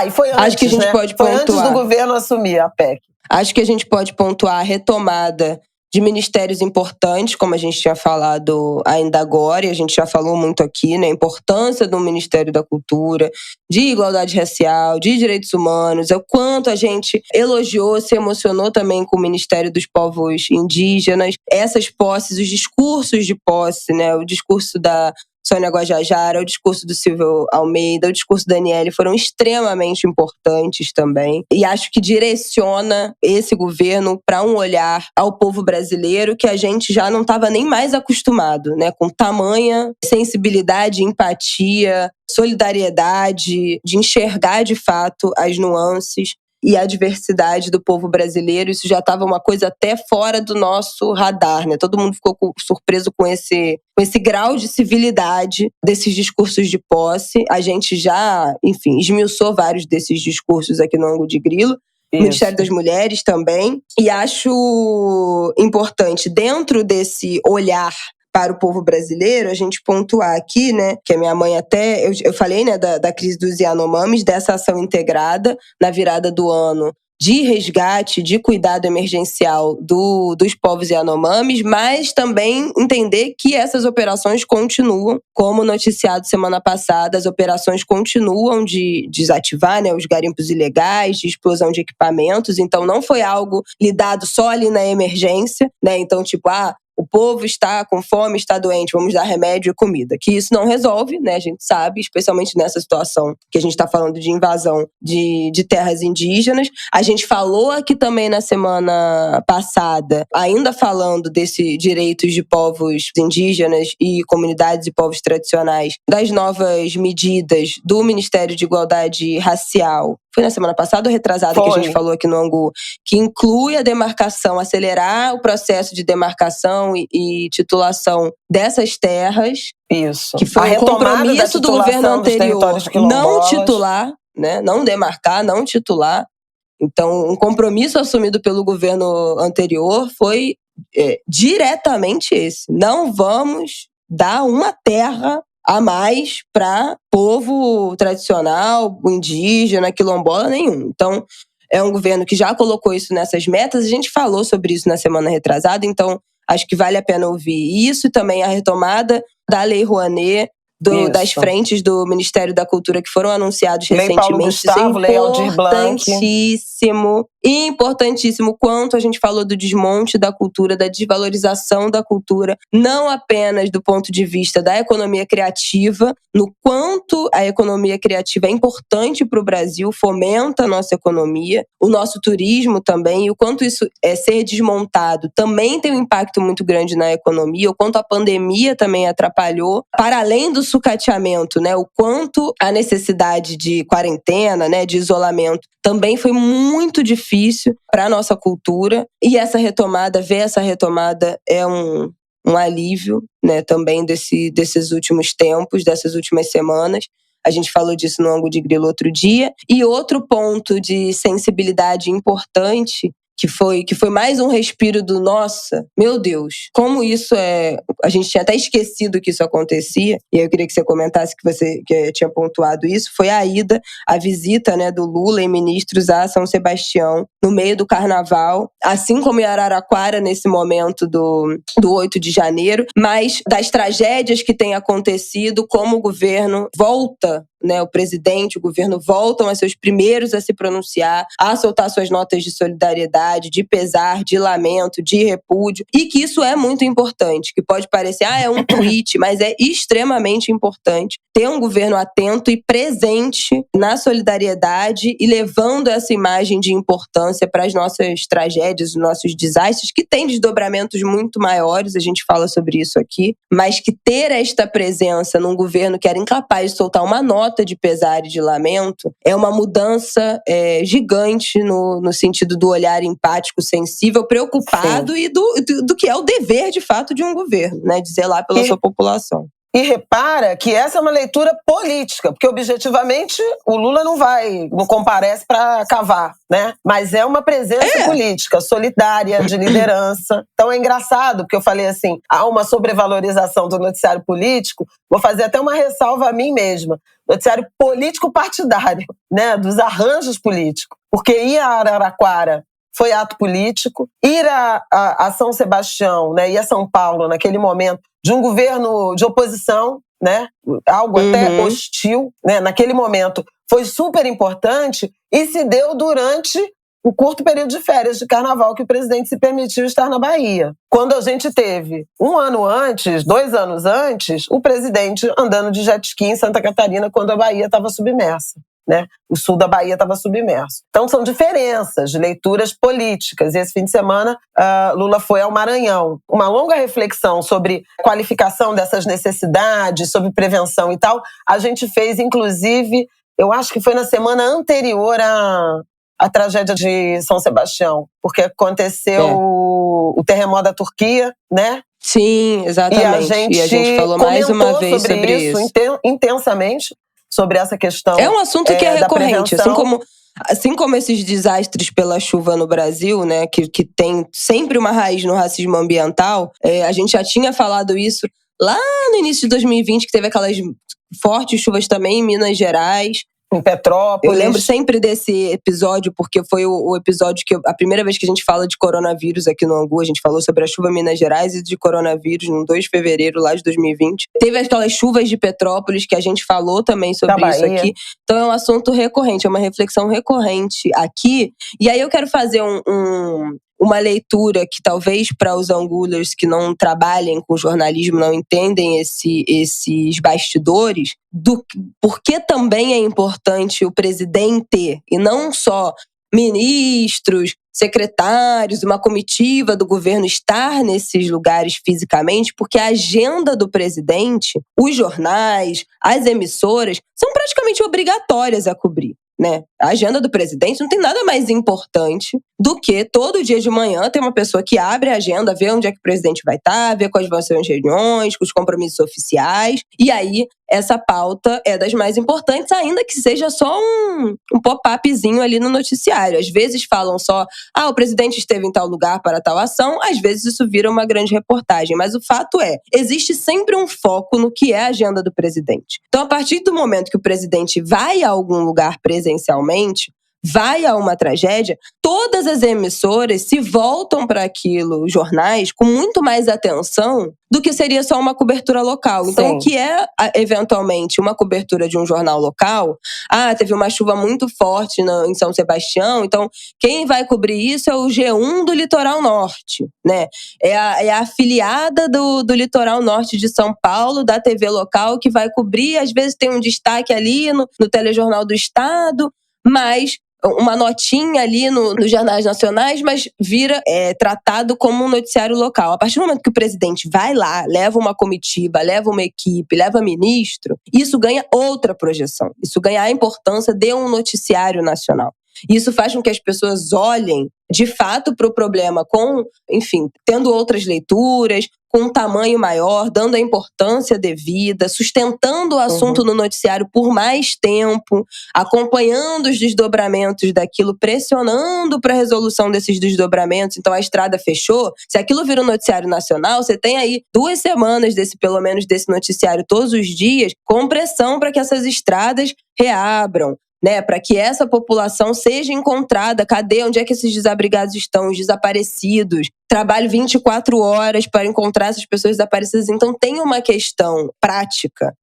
E foi antes, acho que a gente pode foi pontuar. Antes do governo assumir a PEC. Acho que a gente pode pontuar a retomada de ministérios importantes, como a gente tinha falado ainda agora, e a gente já falou muito aqui, né? A importância do Ministério da Cultura, de igualdade racial, de direitos humanos, o quanto a gente elogiou, se emocionou também com o Ministério dos Povos Indígenas, essas posses, os discursos de posse, né? O discurso da Sônia Guajajara, o discurso do Silvio Almeida, o discurso da Aniele foram extremamente importantes também. E acho que direciona esse governo para um olhar ao povo brasileiro que a gente já não estava nem mais acostumado, né? Com tamanha sensibilidade, empatia, solidariedade, de enxergar de fato as nuances e a diversidade do povo brasileiro. Isso já estava uma coisa até fora do nosso radar, né? Todo mundo ficou surpreso com esse grau de civilidade desses discursos de posse. A gente já, enfim, esmiuçou vários desses discursos aqui no Ângulo de Grilo. O Ministério das Mulheres também. E acho importante, dentro desse olhar para o povo brasileiro, a gente pontuar aqui, né, que a minha mãe até, eu falei, né, da crise dos Yanomamis, dessa ação integrada na virada do ano de resgate, de cuidado emergencial dos povos Yanomamis, mas também entender que essas operações continuam, como noticiado semana passada, as operações continuam de desativar, né, os garimpos ilegais, de explosão de equipamentos, então não foi algo lidado só ali na emergência, né, então tipo, o povo está com fome, está doente, vamos dar remédio e comida. Que isso não resolve, né? A gente sabe, especialmente nessa situação que a gente está falando de invasão de terras indígenas. A gente falou aqui também na semana passada, ainda falando desse direitos de povos indígenas e comunidades e povos tradicionais, das novas medidas do Ministério de Igualdade Racial. Foi na semana passada ou retrasada que a gente falou aqui no Angu, que inclui a demarcação, acelerar o processo de demarcação e titulação dessas terras. Isso. Que foi um compromisso do governo anterior não titular, né? Não demarcar, não titular. Então, um compromisso assumido pelo governo anterior foi diretamente esse. Não vamos dar uma terra a mais para povo tradicional, indígena, quilombola, nenhum. Então, é um governo que já colocou isso nessas metas. A gente falou sobre isso na semana retrasada, então acho que vale a pena ouvir isso e também a retomada da Lei Rouanet, das frentes do Ministério da Cultura que foram anunciados recentemente. Paulo Gustavo, Lei Aldir Blanc. Importantíssimo quanto a gente falou do desmonte da cultura, da desvalorização da cultura, não apenas do ponto de vista da economia criativa, no quanto a economia criativa é importante para o Brasil, fomenta a nossa economia, o nosso turismo também, e o quanto isso ser desmontado também tem um impacto muito grande na economia, o quanto a pandemia também atrapalhou, para além do sucateamento, né, o quanto a necessidade de quarentena, né, de isolamento, também foi muito difícil para a nossa cultura. E essa retomada, ver essa retomada é um alívio, né, também desses últimos tempos, dessas últimas semanas. A gente falou disso no Ângulo de Grilo outro dia. E outro ponto de sensibilidade importante, que foi mais um respiro do nossa, meu Deus, como isso é... A gente tinha até esquecido que isso acontecia, e eu queria que você comentasse que tinha pontuado isso, foi a visita, né, do Lula e ministros a São Sebastião, no meio do carnaval, assim como em Araraquara, nesse momento do 8 de janeiro, mas das tragédias que têm acontecido, como o governo volta, né, o presidente, o governo voltam a ser os primeiros a se pronunciar, a soltar suas notas de solidariedade, de pesar, de lamento, de repúdio, e que isso é muito importante, que pode parecer, é um tweet, mas é extremamente importante ter um governo atento e presente na solidariedade e levando essa imagem de importância para as nossas tragédias, os nossos desastres, que têm desdobramentos muito maiores, a gente fala sobre isso aqui, mas que ter esta presença num governo que era incapaz de soltar uma nota nota de pesar e de lamento é uma mudança gigante no sentido do olhar empático, sensível, preocupado Sim. e do que é o dever, de fato, de um governo, né? De zelar pela sua população. E repara que essa é uma leitura política, porque objetivamente o Lula não comparece para cavar, né? Mas é uma presença política, solidária, de liderança. Então é engraçado, porque eu falei assim, há uma sobrevalorização do noticiário político, vou fazer até uma ressalva a mim mesma, noticiário político partidário, né? Dos arranjos políticos. Porque ir a Araraquara foi ato político, ir a São Sebastião, né, e a São Paulo naquele momento, de um governo de oposição, né, algo até hostil, né, naquele momento, foi super importante e se deu durante o curto período de férias de carnaval que o presidente se permitiu estar na Bahia. Quando a gente teve 1 ano antes, 2 anos antes, o presidente andando de jet ski em Santa Catarina quando a Bahia estava submersa. Né? O sul da Bahia estava submerso. Então são diferenças de leituras políticas. E esse fim de semana, Lula foi ao Maranhão. Uma longa reflexão sobre qualificação dessas necessidades, sobre prevenção e tal. A gente fez, inclusive, eu acho que foi na semana anterior à tragédia de São Sebastião, porque aconteceu o terremoto da Turquia, né? Sim, exatamente. E a gente falou mais uma vez sobre isso. Intensamente. Sobre essa questão. É um assunto que é recorrente, assim como esses desastres pela chuva no Brasil, né, que tem sempre uma raiz no racismo ambiental. A gente já tinha falado isso lá no início de 2020, que teve aquelas fortes chuvas também em Minas Gerais. Em Petrópolis. Eu lembro sempre desse episódio, porque foi o episódio a primeira vez que a gente fala de coronavírus aqui no Angu, a gente falou sobre a chuva em Minas Gerais e de coronavírus no 2 de fevereiro lá de 2020. Teve aquelas chuvas de Petrópolis que a gente falou também sobre isso aqui. Então é um assunto recorrente, é uma reflexão recorrente aqui. E aí eu quero fazer uma leitura que talvez para os angulers que não trabalhem com jornalismo, não entendem esses bastidores, porque também é importante o presidente, e não só ministros, secretários, uma comitiva do governo estar nesses lugares fisicamente, porque a agenda do presidente, os jornais, as emissoras, são praticamente obrigatórias a cobrir. Né? A agenda do presidente não tem nada mais importante do que todo dia de manhã ter uma pessoa que abre a agenda, vê onde é que o presidente vai estar, vê quais vão ser as reuniões, os compromissos oficiais. E aí, essa pauta é das mais importantes, ainda que seja só um pop-upzinho ali no noticiário. Às vezes falam só, o presidente esteve em tal lugar para tal ação, às vezes isso vira uma grande reportagem. Mas o fato existe sempre um foco no que é a agenda do presidente. Então, a partir do momento que o presidente vai a algum lugar presencialmente, vai a uma tragédia, todas as emissoras se voltam para aquilo, os jornais, com muito mais atenção do que seria só uma cobertura local. Então, o que é, eventualmente, uma cobertura de um jornal local? Teve uma chuva muito forte em São Sebastião, então quem vai cobrir isso é o G1 do Litoral Norte, né? É a afiliada do Litoral Norte de São Paulo, da TV local, que vai cobrir. Às vezes tem um destaque ali no Telejornal do Estado, mas uma notinha ali nos jornais nacionais, mas vira tratado como um noticiário local. A partir do momento que o presidente vai lá, leva uma comitiva, leva uma equipe, leva ministro, isso ganha outra projeção. Isso ganha a importância de um noticiário nacional. Isso faz com que as pessoas olhem, de fato, para o problema tendo outras leituras, com um tamanho maior, dando a importância devida, sustentando o assunto no noticiário por mais tempo, acompanhando os desdobramentos daquilo, pressionando para a resolução desses desdobramentos. Então, a estrada fechou. Se aquilo vira um noticiário nacional, você tem aí 2 semanas pelo menos desse noticiário todos os dias, com pressão para que essas estradas reabram. Né, para que essa população seja encontrada. Cadê? Onde é que esses desabrigados estão? Os desaparecidos. Trabalho 24 horas para encontrar essas pessoas desaparecidas. Então tem uma questão prática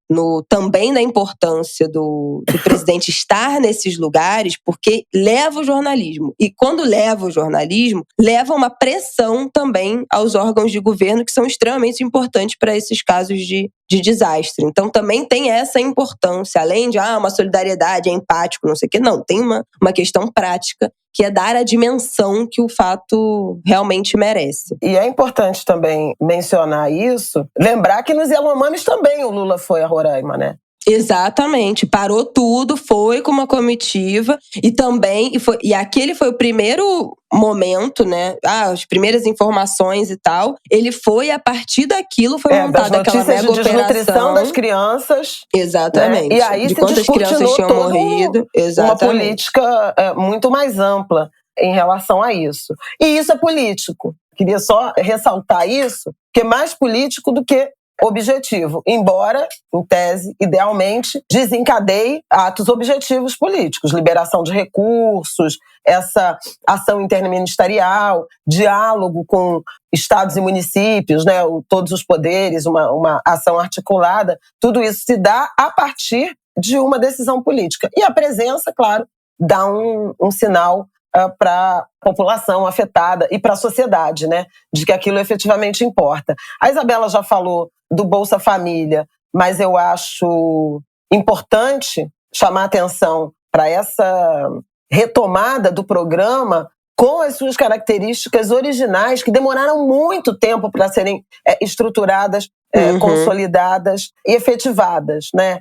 também na importância do presidente estar nesses lugares, porque leva o jornalismo. E quando leva o jornalismo, leva uma pressão também aos órgãos de governo, que são extremamente importantes para esses casos de desastre. Então também tem essa importância, além de uma solidariedade, é empático, não sei o quê. Não, tem uma questão prática, que é dar a dimensão que o fato realmente merece. E é importante também mencionar isso, lembrar que nos Yanomamis também o Lula foi a Roraima, né? Exatamente, parou tudo, foi com uma comitiva e aquele foi o primeiro momento, né? As primeiras informações e tal. Ele foi, a partir daquilo foi montada aquela mega operação. Das notícias de desnutrição das crianças. Exatamente. Né? E aí de quantas crianças tinham morrido. Exatamente. Uma política muito mais ampla em relação a isso. E isso é político. Queria só ressaltar isso, que é mais político do que objetivo, embora, em tese, idealmente, desencadeie atos objetivos políticos, liberação de recursos, essa ação interministerial, diálogo com estados e municípios, né, todos os poderes, uma ação articulada, tudo isso se dá a partir de uma decisão política. E a presença, claro, dá um sinal para a população afetada e para a sociedade, né, de que aquilo efetivamente importa. A Isabela já falou do Bolsa Família, mas eu acho importante chamar atenção para essa retomada do programa com as suas características originais, que demoraram muito tempo para serem estruturadas, consolidadas e efetivadas, né?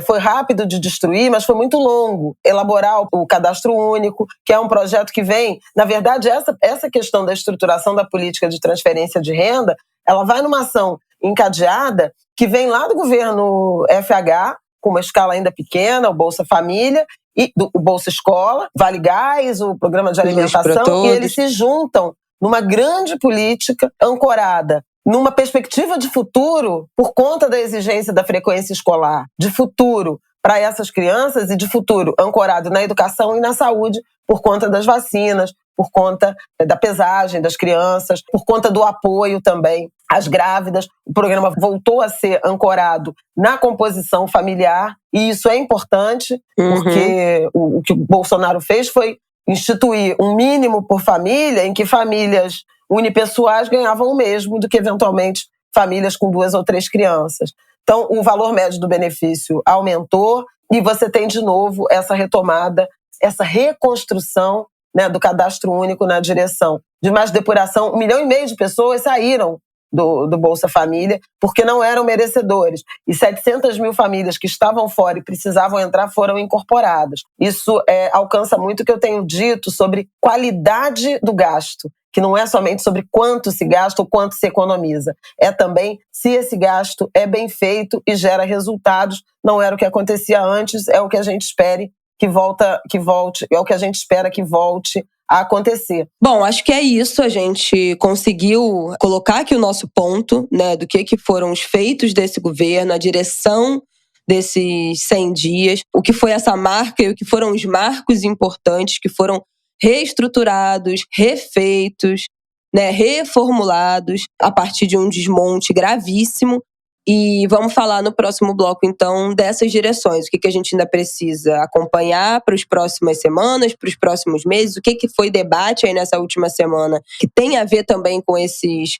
Foi rápido de destruir, mas foi muito longo elaborar o cadastro único, que é um projeto que vem... Na verdade, essa questão da estruturação da política de transferência de renda, ela vai numa ação encadeada que vem lá do governo FH, com uma escala ainda pequena, o Bolsa Família, e o Bolsa Escola, Vale Gás, o Programa de Alimentação, e eles se juntam numa grande política ancorada numa perspectiva de futuro, por conta da exigência da frequência escolar, de futuro para essas crianças e de futuro ancorado na educação e na saúde, por conta das vacinas, por conta da pesagem das crianças, por conta do apoio também às grávidas. O programa voltou a ser ancorado na composição familiar, e isso é importante, porque o que o Bolsonaro fez foi instituir um mínimo por família, em que famílias unipessoais ganhavam o mesmo do que, eventualmente, famílias com 2 ou 3 crianças. Então, o valor médio do benefício aumentou e você tem, de novo, essa retomada, essa reconstrução, né, do cadastro único na direção de mais depuração. 1,5 milhão de pessoas saíram do Bolsa Família porque não eram merecedores. E 700 mil famílias que estavam fora e precisavam entrar foram incorporadas. Isso alcança muito o que eu tenho dito sobre qualidade do gasto, que não é somente sobre quanto se gasta ou quanto se economiza. É também se esse gasto é bem feito e gera resultados. Não era o que acontecia antes, é o que a gente espera que volte, é o que a gente espera que volte a acontecer. Bom, acho que é isso. A gente conseguiu colocar aqui o nosso ponto, né, do que foram os feitos desse governo, a direção desses 100 dias, o que foi essa marca e o que foram os marcos importantes que foram reestruturados, refeitos, né, reformulados a partir de um desmonte gravíssimo. E vamos falar no próximo bloco, então, dessas direções. O que a gente ainda precisa acompanhar para as próximas semanas, para os próximos meses, o que foi debate aí nessa última semana, que tem a ver também com esses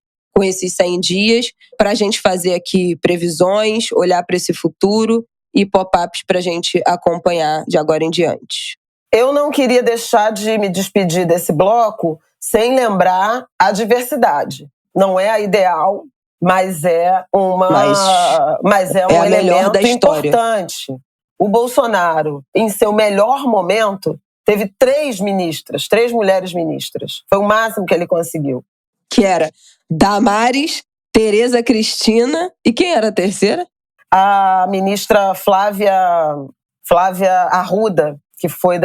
100 dias, para a gente fazer aqui previsões, olhar para esse futuro e pop-ups para a gente acompanhar de agora em diante. Eu não queria deixar de me despedir desse bloco sem lembrar a diversidade. Não é a ideal, mas é um elemento importante. O Bolsonaro, em seu melhor momento, teve 3 ministras, 3 mulheres ministras. Foi o máximo que ele conseguiu. Que era Damares, Tereza Cristina e quem era a terceira? A ministra Flávia Arruda, que foi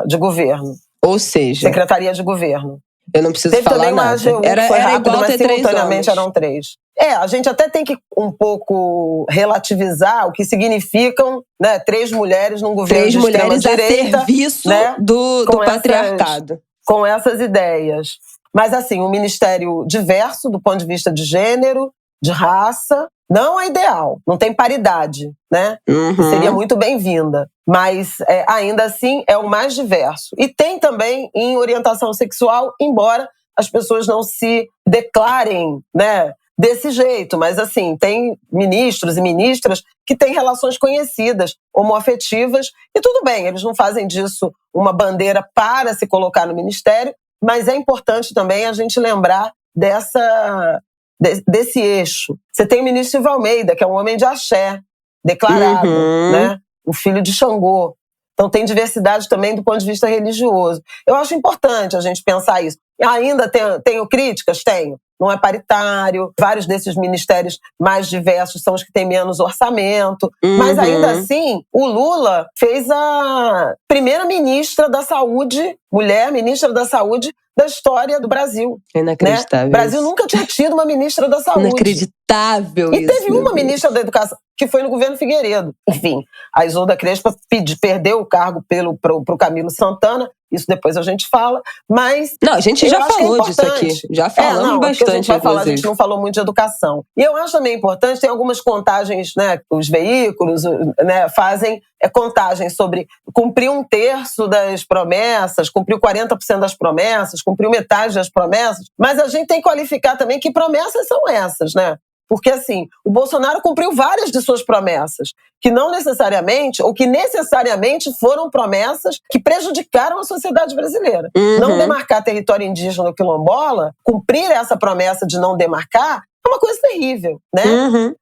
de governo. Ou seja, Secretaria de Governo. Eu não preciso falar nada. Teve também uma AGU que foi rápido, mas simultaneamente eram 3. A gente até tem que um pouco relativizar o que significam, né, 3 mulheres num governo de extrema-direita. 3 mulheres a serviço, né, do patriarcado. Com essas ideias. Mas, assim, um ministério diverso do ponto de vista de gênero, de raça. Não é ideal, não tem paridade, né? Seria muito bem-vinda. Mas, ainda assim, é o mais diverso. E tem também em orientação sexual, embora as pessoas não se declarem, né, desse jeito. Mas, assim, tem ministros e ministras que têm relações conhecidas, homoafetivas, e tudo bem, eles não fazem disso uma bandeira para se colocar no ministério, mas é importante também a gente lembrar desse eixo. Você tem o ministro Silvio Almeida, que é um homem de axé, declarado, né? O filho de Xangô. Então tem diversidade também do ponto de vista religioso. Eu acho importante a gente pensar isso. Ainda tenho críticas? Tenho. Não é paritário, vários desses ministérios mais diversos são os que têm menos orçamento. Mas ainda assim, o Lula fez a primeira ministra da Saúde, mulher ministra da Saúde da história do Brasil. Inacreditável. Né? O Brasil nunca tinha tido uma ministra da Saúde. Inacreditável isso. E teve uma ministra da Educação, que foi no governo Figueiredo. Enfim, a Isolda Crespo perdeu o cargo pro Camilo Santana. Isso depois a gente fala, mas... Não, a gente já falou disso aqui. Já falamos bastante, a gente vai falar, a gente não falou muito de educação. E eu acho também importante, tem algumas contagens, né? Os veículos, né, fazem contagens sobre cumprir 1/3 das promessas, cumpriu 40% das promessas, cumpriu metade das promessas, mas a gente tem que qualificar também que promessas são essas, né? Porque, assim, o Bolsonaro cumpriu várias de suas promessas, que não necessariamente, ou que necessariamente foram promessas que prejudicaram a sociedade brasileira. Não demarcar território indígena ou quilombola, cumprir essa promessa de não demarcar, é uma coisa terrível, né?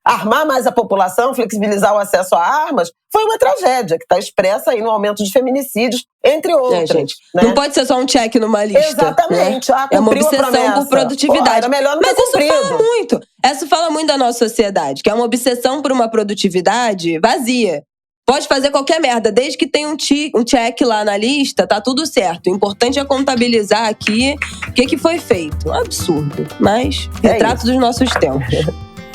Armar mais a população, flexibilizar o acesso a armas, foi uma tragédia que está expressa aí no aumento de feminicídios, entre outras. Gente, né? Não pode ser só um check numa lista. Exatamente. Né? É uma obsessão por produtividade. Era melhor não ter Mas cumprido. isso fala muito. Isso fala muito da nossa sociedade, que é uma obsessão por uma produtividade vazia. Pode fazer qualquer merda, desde que tenha um check lá na lista, tá tudo certo. O importante é contabilizar aqui o que foi feito. Um absurdo, mas retrato dos nossos tempos.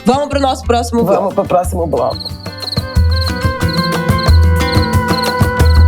Vamos pro nosso próximo bloco. Vamos pro próximo bloco.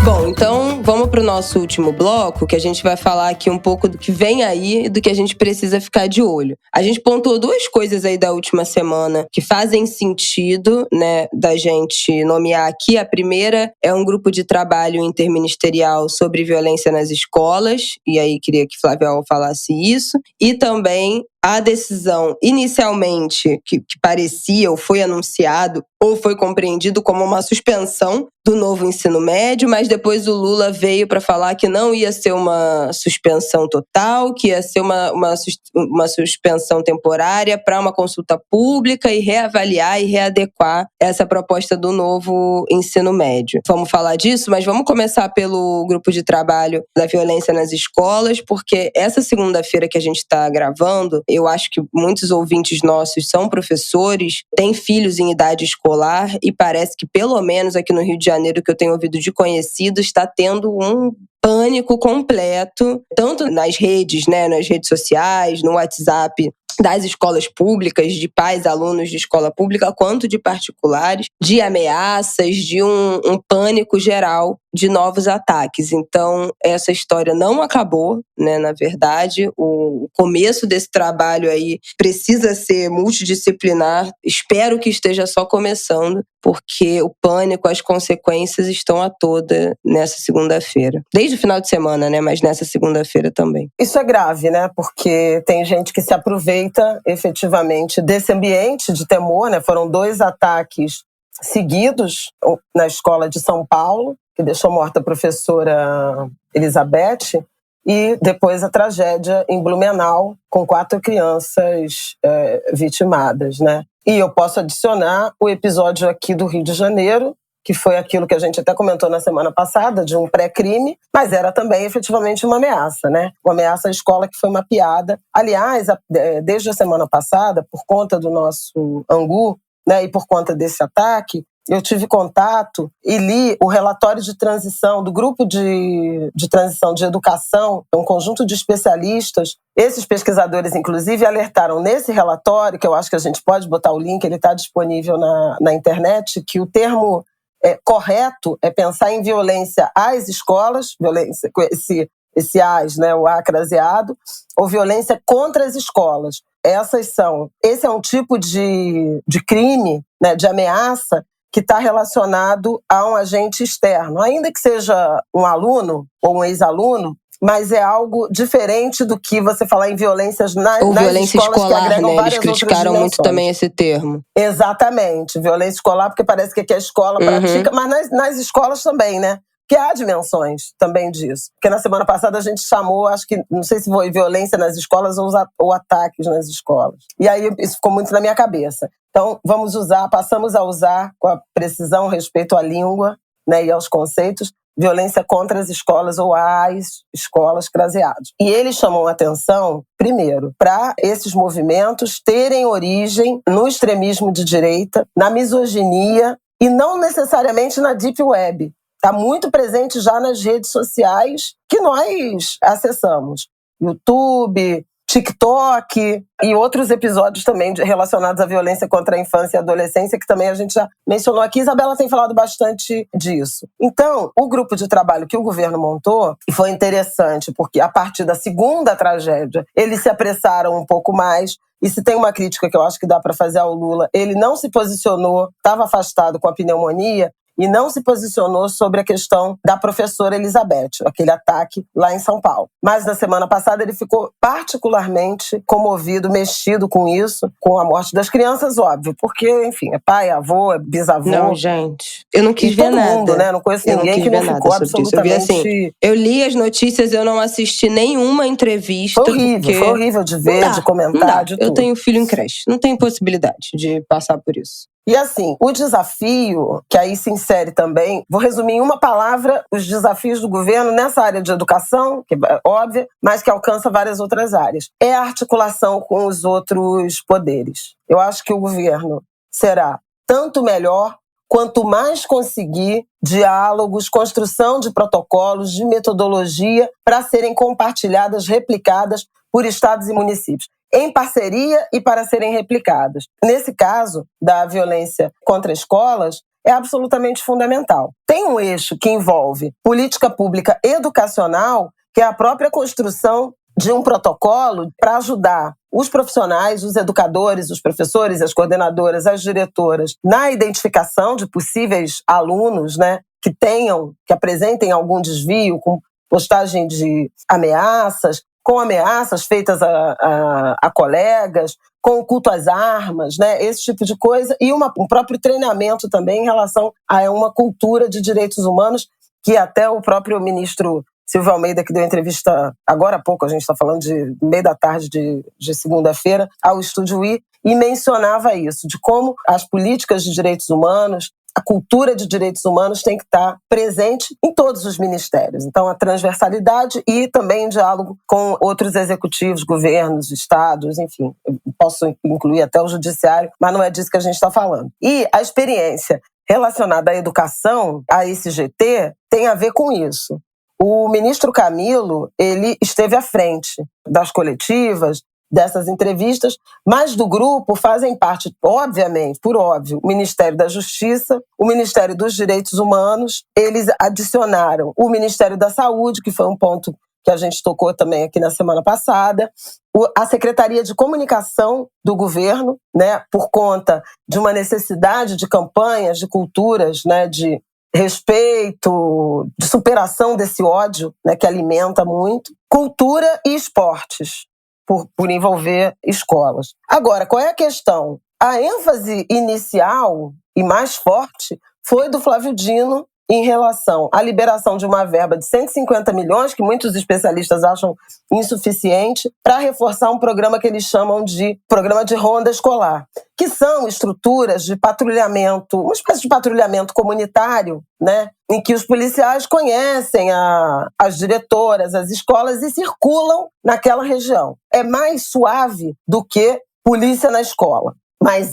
Bom, então vamos pro nosso último bloco, que a gente vai falar aqui um pouco do que vem aí e do que a gente precisa ficar de olho. A gente pontuou 2 coisas aí da última semana que fazem sentido, né, da gente nomear aqui. A primeira é um grupo de trabalho interministerial sobre violência nas escolas, e aí queria que Flávia falasse isso. E também a decisão, inicialmente, que parecia ou foi anunciado ou foi compreendido como uma suspensão do novo ensino médio, mas depois o Lula veio para falar que não ia ser uma suspensão total, que ia ser uma suspensão temporária para uma consulta pública e reavaliar e readequar essa proposta do novo ensino médio. Vamos falar disso, mas vamos começar pelo grupo de trabalho da violência nas escolas, porque essa segunda-feira que a gente está gravando, eu acho que muitos ouvintes nossos são professores, têm filhos em idade escolar e parece que, pelo menos aqui no Rio de Janeiro, que eu tenho ouvido de conhecidos, está tendo um pânico completo, tanto nas redes, né, nas redes sociais, no WhatsApp das escolas públicas, de pais, alunos de escola pública, quanto de particulares, de ameaças, de um pânico geral de novos ataques. Então, essa história não acabou, né? Na verdade, o começo desse trabalho aí precisa ser multidisciplinar. Espero que esteja só começando, porque o pânico, as consequências estão a toda nessa segunda-feira. Desde o final de semana, né? Mas nessa segunda-feira também. Isso é grave, né? Porque tem gente que se aproveita efetivamente desse ambiente de temor, né? Foram 2 ataques seguidos na escola de São Paulo, que deixou morta a professora Elizabeth, e depois a tragédia em Blumenau, com 4 crianças vitimadas, né? E eu posso adicionar o episódio aqui do Rio de Janeiro, que foi aquilo que a gente até comentou na semana passada, de um pré-crime, mas era também efetivamente uma ameaça, né? Uma ameaça à escola que foi mapeada. Aliás, desde a semana passada, por conta do nosso Angu, né, e por conta desse ataque, eu tive contato e li o relatório de transição do grupo de transição de educação, um conjunto de especialistas. Esses pesquisadores, inclusive, alertaram nesse relatório, que eu acho que a gente pode botar o link, ele está disponível na internet, que o termo correto é pensar em violência às escolas, violência com esse AS, né, o A craseado, ou violência contra as escolas. Esse é um tipo de crime, né, de ameaça, que está relacionado a um agente externo. Ainda que seja um aluno ou um ex-aluno, mas é algo diferente do que você falar em violências nas violência escolas escolar, que agregam né? várias Eles criticaram muito também esse termo. Exatamente. Violência escolar, porque parece que aqui a escola pratica, mas nas escolas também, né? que há dimensões também disso. Porque na semana passada a gente chamou, acho que, não sei se foi violência nas escolas ou ataques nas escolas. E aí isso ficou muito na minha cabeça. Então, passamos a usar com a precisão, respeito à língua, né, e aos conceitos, violência contra as escolas ou as escolas craseadas. E eles chamam a atenção, primeiro, para esses movimentos terem origem no extremismo de direita, na misoginia e não necessariamente na deep web. Está muito presente já nas redes sociais que nós acessamos. YouTube, TikTok e outros episódios também relacionados à violência contra a infância e a adolescência, que também a gente já mencionou aqui. Isabela tem falado bastante disso. Então, o grupo de trabalho que o governo montou foi interessante, porque a partir da segunda tragédia, eles se apressaram um pouco mais. E se tem uma crítica que eu acho que dá para fazer ao Lula, ele não se posicionou, estava afastado com a pneumonia, e não se posicionou sobre a questão da professora Elizabeth, aquele ataque lá em São Paulo. Mas na semana passada ele ficou particularmente comovido, mexido com isso, com a morte das crianças, óbvio, porque, enfim, é pai, avô, é bisavô. Não, gente, eu não quis ver todo nada. Mundo, né? Não conheço ninguém que não ficou absolutamente... Eu vi assim, eu li as notícias, eu não assisti nenhuma entrevista. Foi horrível de ver, de comentar, de tudo. Eu tenho filho em creche, não tenho possibilidade de passar por isso. E assim, o desafio, que aí se insere também, vou resumir em uma palavra os desafios do governo nessa área de educação, que é óbvia, mas que alcança várias outras áreas. É a articulação com os outros poderes. Eu acho que o governo será tanto melhor quanto mais conseguir diálogos, construção de protocolos, de metodologia para serem compartilhadas, replicadas por estados e municípios, em parceria e para serem replicadas. Nesse caso da violência contra escolas, é absolutamente fundamental. Tem um eixo que envolve política pública educacional, que é a própria construção de um protocolo para ajudar os profissionais, os educadores, os professores, as coordenadoras, as diretoras, na identificação de possíveis alunos, né, que apresentem algum desvio, com postagem de ameaças, com ameaças feitas a colegas, com o culto às armas, né? Esse tipo de coisa. E um próprio treinamento também em relação a uma cultura de direitos humanos, que até o próprio ministro Silvio Almeida, que deu entrevista agora há pouco, a gente está falando de meio da tarde de segunda-feira, ao Estúdio I, e mencionava isso, de como as políticas de direitos humanos, a cultura de direitos humanos tem que estar presente em todos os ministérios. Então, a transversalidade e também em diálogo com outros executivos, governos, estados, enfim. Eu posso incluir até o judiciário, mas não é disso que a gente está falando. E a experiência relacionada à educação, a esse GT, tem a ver com isso. O ministro Camilo, ele esteve à frente das coletivas, dessas entrevistas, mas do grupo fazem parte, obviamente, por óbvio, o Ministério da Justiça, o Ministério dos Direitos Humanos, eles adicionaram o Ministério da Saúde, que foi um ponto que a gente tocou também aqui na semana passada, a Secretaria de Comunicação do governo, né, por conta de uma necessidade de campanhas, de culturas, né, de respeito, de superação desse ódio, né, que alimenta muito, cultura e esportes, por envolver escolas. Agora, qual é a questão? A ênfase inicial e mais forte foi do Flávio Dino em relação à liberação de uma verba de 150 milhões, que muitos especialistas acham insuficiente, para reforçar um programa que eles chamam de programa de ronda escolar, que são estruturas de patrulhamento, uma espécie de patrulhamento comunitário, né, em que os policiais conhecem as diretoras, as escolas e circulam naquela região. É mais suave do que polícia na escola, mas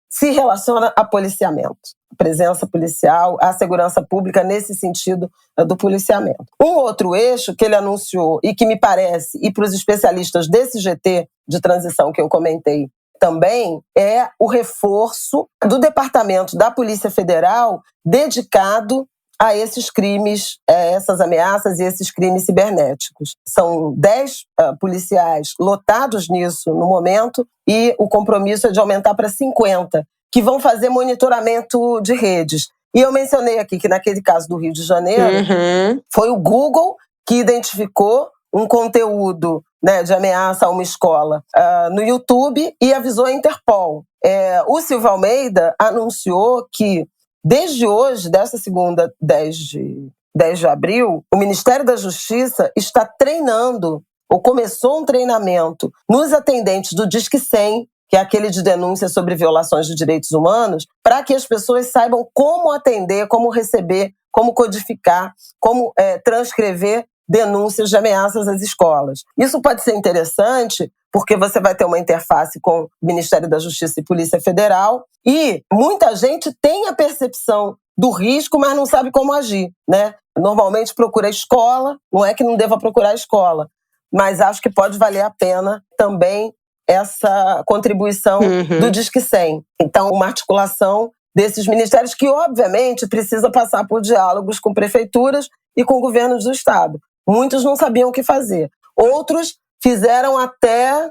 se relaciona a policiamento, a presença policial, a segurança pública nesse sentido do policiamento. Um outro eixo que ele anunciou e que me parece, e para os especialistas desse GT de transição que eu comentei também, é o reforço do Departamento da Polícia Federal dedicado a esses crimes, essas ameaças e esses crimes cibernéticos. São 10 policiais lotados nisso no momento e o compromisso é de aumentar para 50, que vão fazer monitoramento de redes. E eu mencionei aqui que naquele caso do Rio de Janeiro, foi o Google que identificou um conteúdo, né, de ameaça a uma escola no YouTube e avisou a Interpol. O Silvio Almeida anunciou que desde hoje, dessa segunda, 10 de 10 de abril, o Ministério da Justiça está treinando, ou começou um treinamento, nos atendentes do Disque 100, que é aquele de denúncia sobre violações de direitos humanos, para que as pessoas saibam como atender, como receber, como codificar, como transcrever denúncias de ameaças às escolas. Isso pode ser interessante porque você vai ter uma interface com o Ministério da Justiça e Polícia Federal e muita gente tem a percepção do risco, mas não sabe como agir, né? Normalmente procura a escola, não é que não deva procurar a escola, mas acho que pode valer a pena também essa contribuição do Disque 100. Então, uma articulação desses ministérios que, obviamente, precisa passar por diálogos com prefeituras e com governos do Estado. Muitos não sabiam o que fazer. Outros fizeram até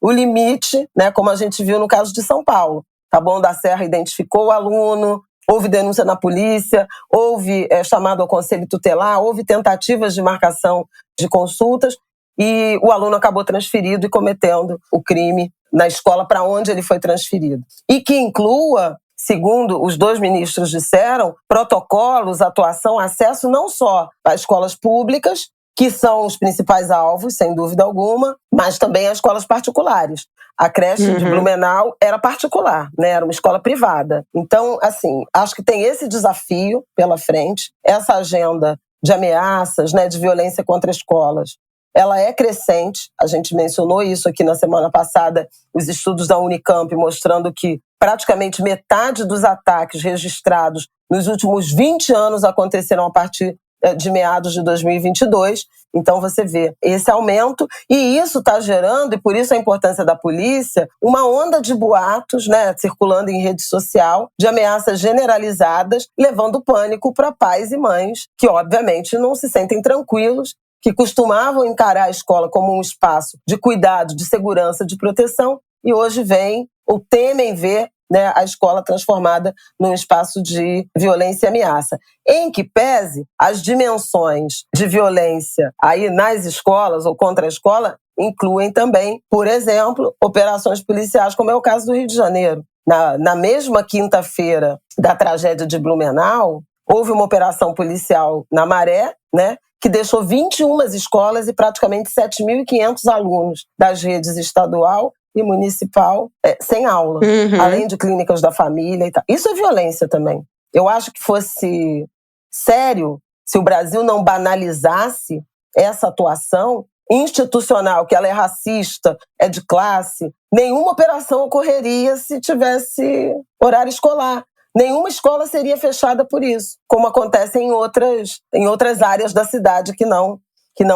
o limite, né, como a gente viu no caso de São Paulo. Taboão da Serra identificou o aluno, houve denúncia na polícia, houve chamado ao conselho tutelar, houve tentativas de marcação de consultas e o aluno acabou transferido e cometendo o crime na escola para onde ele foi transferido. E que inclua, segundo os 2 ministros disseram, protocolos, atuação, acesso não só às escolas públicas, que são os principais alvos, sem dúvida alguma, mas também às escolas particulares. A creche de Blumenau era particular, né? Era uma escola privada. Então, assim, acho que tem esse desafio pela frente, essa agenda de ameaças, né, de violência contra escolas. Ela é crescente, a gente mencionou isso aqui na semana passada, os estudos da Unicamp mostrando que praticamente metade dos ataques registrados nos últimos 20 anos aconteceram a partir de meados de 2022. Então você vê esse aumento e isso está gerando, e por isso a importância da polícia, uma onda de boatos, né, circulando em rede social, de ameaças generalizadas, levando pânico para pais e mães que obviamente não se sentem tranquilos, que costumavam encarar a escola como um espaço de cuidado, de segurança, de proteção, e hoje veem ou temem ver, né, a escola transformada num espaço de violência e ameaça. Em que pese as dimensões de violência aí nas escolas ou contra a escola incluem também, por exemplo, operações policiais, como é o caso do Rio de Janeiro. Na mesma quinta-feira da tragédia de Blumenau, houve uma operação policial na Maré, né, que deixou 21 escolas e praticamente 7.500 alunos das redes estadual e municipal sem aula, além de clínicas da família e tal. Isso é violência também. Eu acho que fosse sério se o Brasil não banalizasse essa atuação institucional, que ela é racista, é de classe. Nenhuma operação ocorreria se tivesse horário escolar. Nenhuma escola seria fechada por isso, como acontece em outras áreas da cidade que não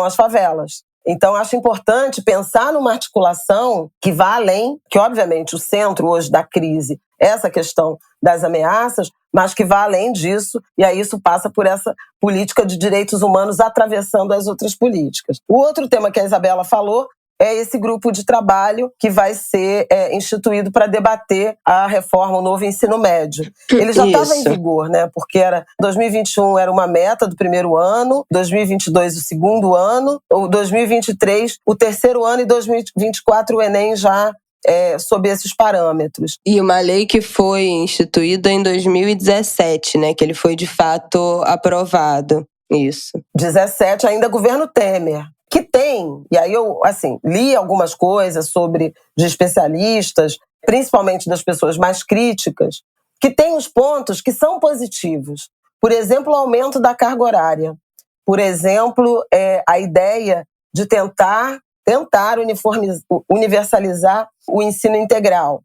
as favelas. Então, acho importante pensar numa articulação que vá além, que obviamente o centro hoje da crise é essa questão das ameaças, mas que vá além disso, e aí isso passa por essa política de direitos humanos atravessando as outras políticas. O outro tema que a Isabela falou é esse grupo de trabalho que vai ser instituído para debater a reforma, o novo ensino médio. Ele já estava em vigor, né? Porque 2021 era uma meta do primeiro ano, 2022 o segundo ano, ou 2023 o terceiro ano e 2024 o Enem já sob esses parâmetros. E uma lei que foi instituída em 2017, né? Que ele foi de fato aprovado. Isso. 17, ainda governo Temer. Que tem, e aí eu li algumas coisas de especialistas, principalmente das pessoas mais críticas, que tem os pontos que são positivos. Por exemplo, o aumento da carga horária. Por exemplo, a ideia de tentar universalizar o ensino integral.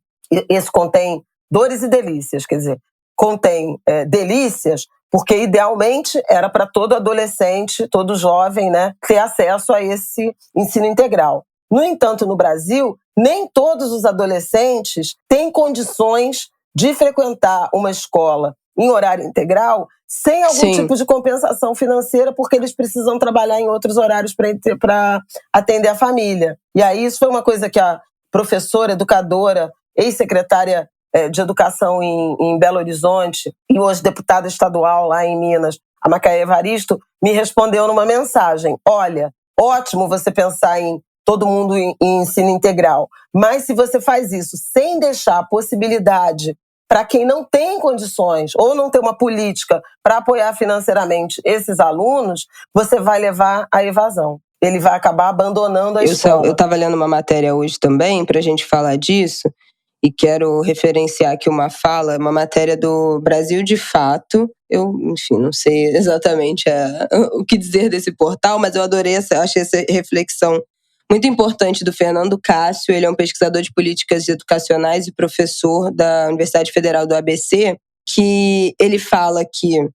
Esse contém dores e delícias, quer dizer, contém delícias, porque idealmente era para todo adolescente, todo jovem, né, ter acesso a esse ensino integral. No entanto, no Brasil, nem todos os adolescentes têm condições de frequentar uma escola em horário integral sem algum tipo de compensação financeira, porque eles precisam trabalhar em outros horários para atender a família. E aí isso foi uma coisa que a professora, educadora, ex-secretária de Educação em Belo Horizonte e hoje deputada estadual lá em Minas, a Macaé Evaristo, me respondeu numa mensagem: olha, ótimo você pensar em todo mundo em ensino integral, mas se você faz isso sem deixar a possibilidade para quem não tem condições ou não tem uma política para apoiar financeiramente esses alunos, você vai levar à evasão. Ele vai acabar abandonando a escola. Eu estava lendo uma matéria hoje também, para a gente falar disso, e quero referenciar aqui uma matéria do Brasil de Fato. Eu, enfim, não sei exatamente o que dizer desse portal, mas eu achei essa reflexão muito importante do Fernando Cássio. Ele é um pesquisador de políticas educacionais e professor da Universidade Federal do ABC, que ele fala que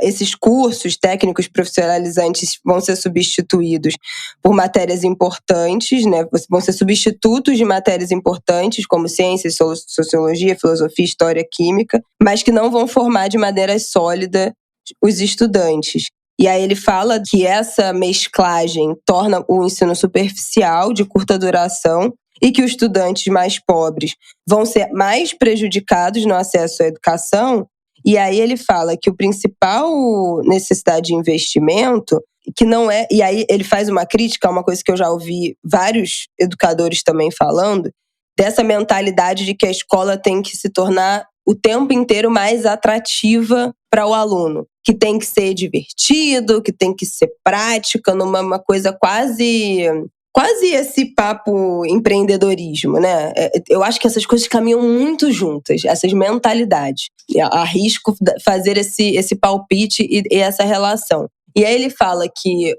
esses cursos técnicos profissionalizantes vão ser substituídos por matérias importantes, né? Vão ser substitutos de matérias importantes como ciências, sociologia, filosofia, história, química, mas que não vão formar de maneira sólida os estudantes. E aí ele fala que essa mesclagem torna o ensino superficial, de curta duração, e que os estudantes mais pobres vão ser mais prejudicados no acesso à educação. E aí ele fala que o principal necessidade de investimento, que não é... E aí ele faz uma crítica, uma coisa que eu já ouvi vários educadores também falando, dessa mentalidade de que a escola tem que se tornar o tempo inteiro mais atrativa para o aluno, que tem que ser divertido, que tem que ser prática, numa coisa quase esse papo empreendedorismo, né? Eu acho que essas coisas caminham muito juntas, essas mentalidades. Arrisco fazer esse palpite e essa relação. E aí ele fala que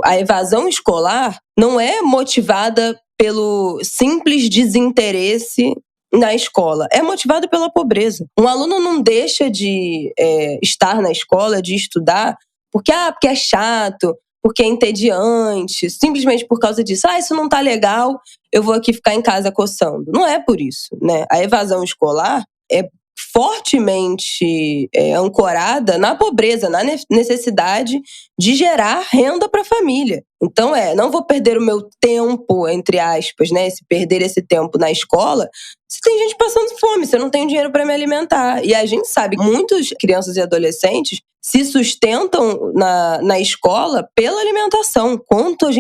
a evasão escolar não é motivada pelo simples desinteresse na escola, é motivado pela pobreza. Um aluno não deixa de estar na escola, de estudar, porque é chato, porque é entediante, simplesmente por causa disso. Isso não tá legal, eu vou aqui ficar em casa coçando. Não é por isso, né? A evasão escolar é fortemente ancorada na pobreza, na necessidade de gerar renda para a família. Então não vou perder o meu tempo, entre aspas, né? Se perder esse tempo na escola, se tem gente passando fome, se eu não tenho dinheiro para me alimentar. E a gente sabe que muitas crianças e adolescentes se sustentam na escola pela alimentação. Quantas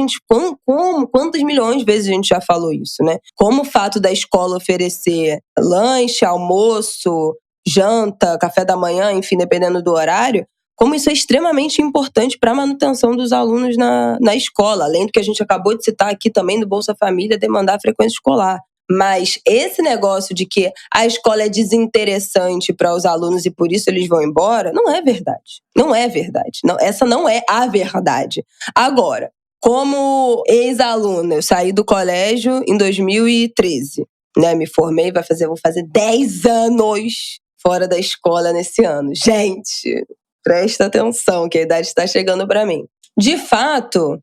milhões de vezes a gente já falou isso, né? Como o fato da escola oferecer lanche, almoço, janta, café da manhã, enfim, dependendo do horário, como isso é extremamente importante para a manutenção dos alunos na escola, além do que a gente acabou de citar aqui também do Bolsa Família, demandar a frequência escolar. Mas esse negócio de que a escola é desinteressante para os alunos e por isso eles vão embora, não é verdade. Não é verdade. Não, essa não é a verdade. Agora, como ex-aluna, eu saí do colégio em 2013, né? Me formei, vou fazer 10 anos fora da escola nesse ano. Gente, presta atenção que a idade está chegando para mim. De fato,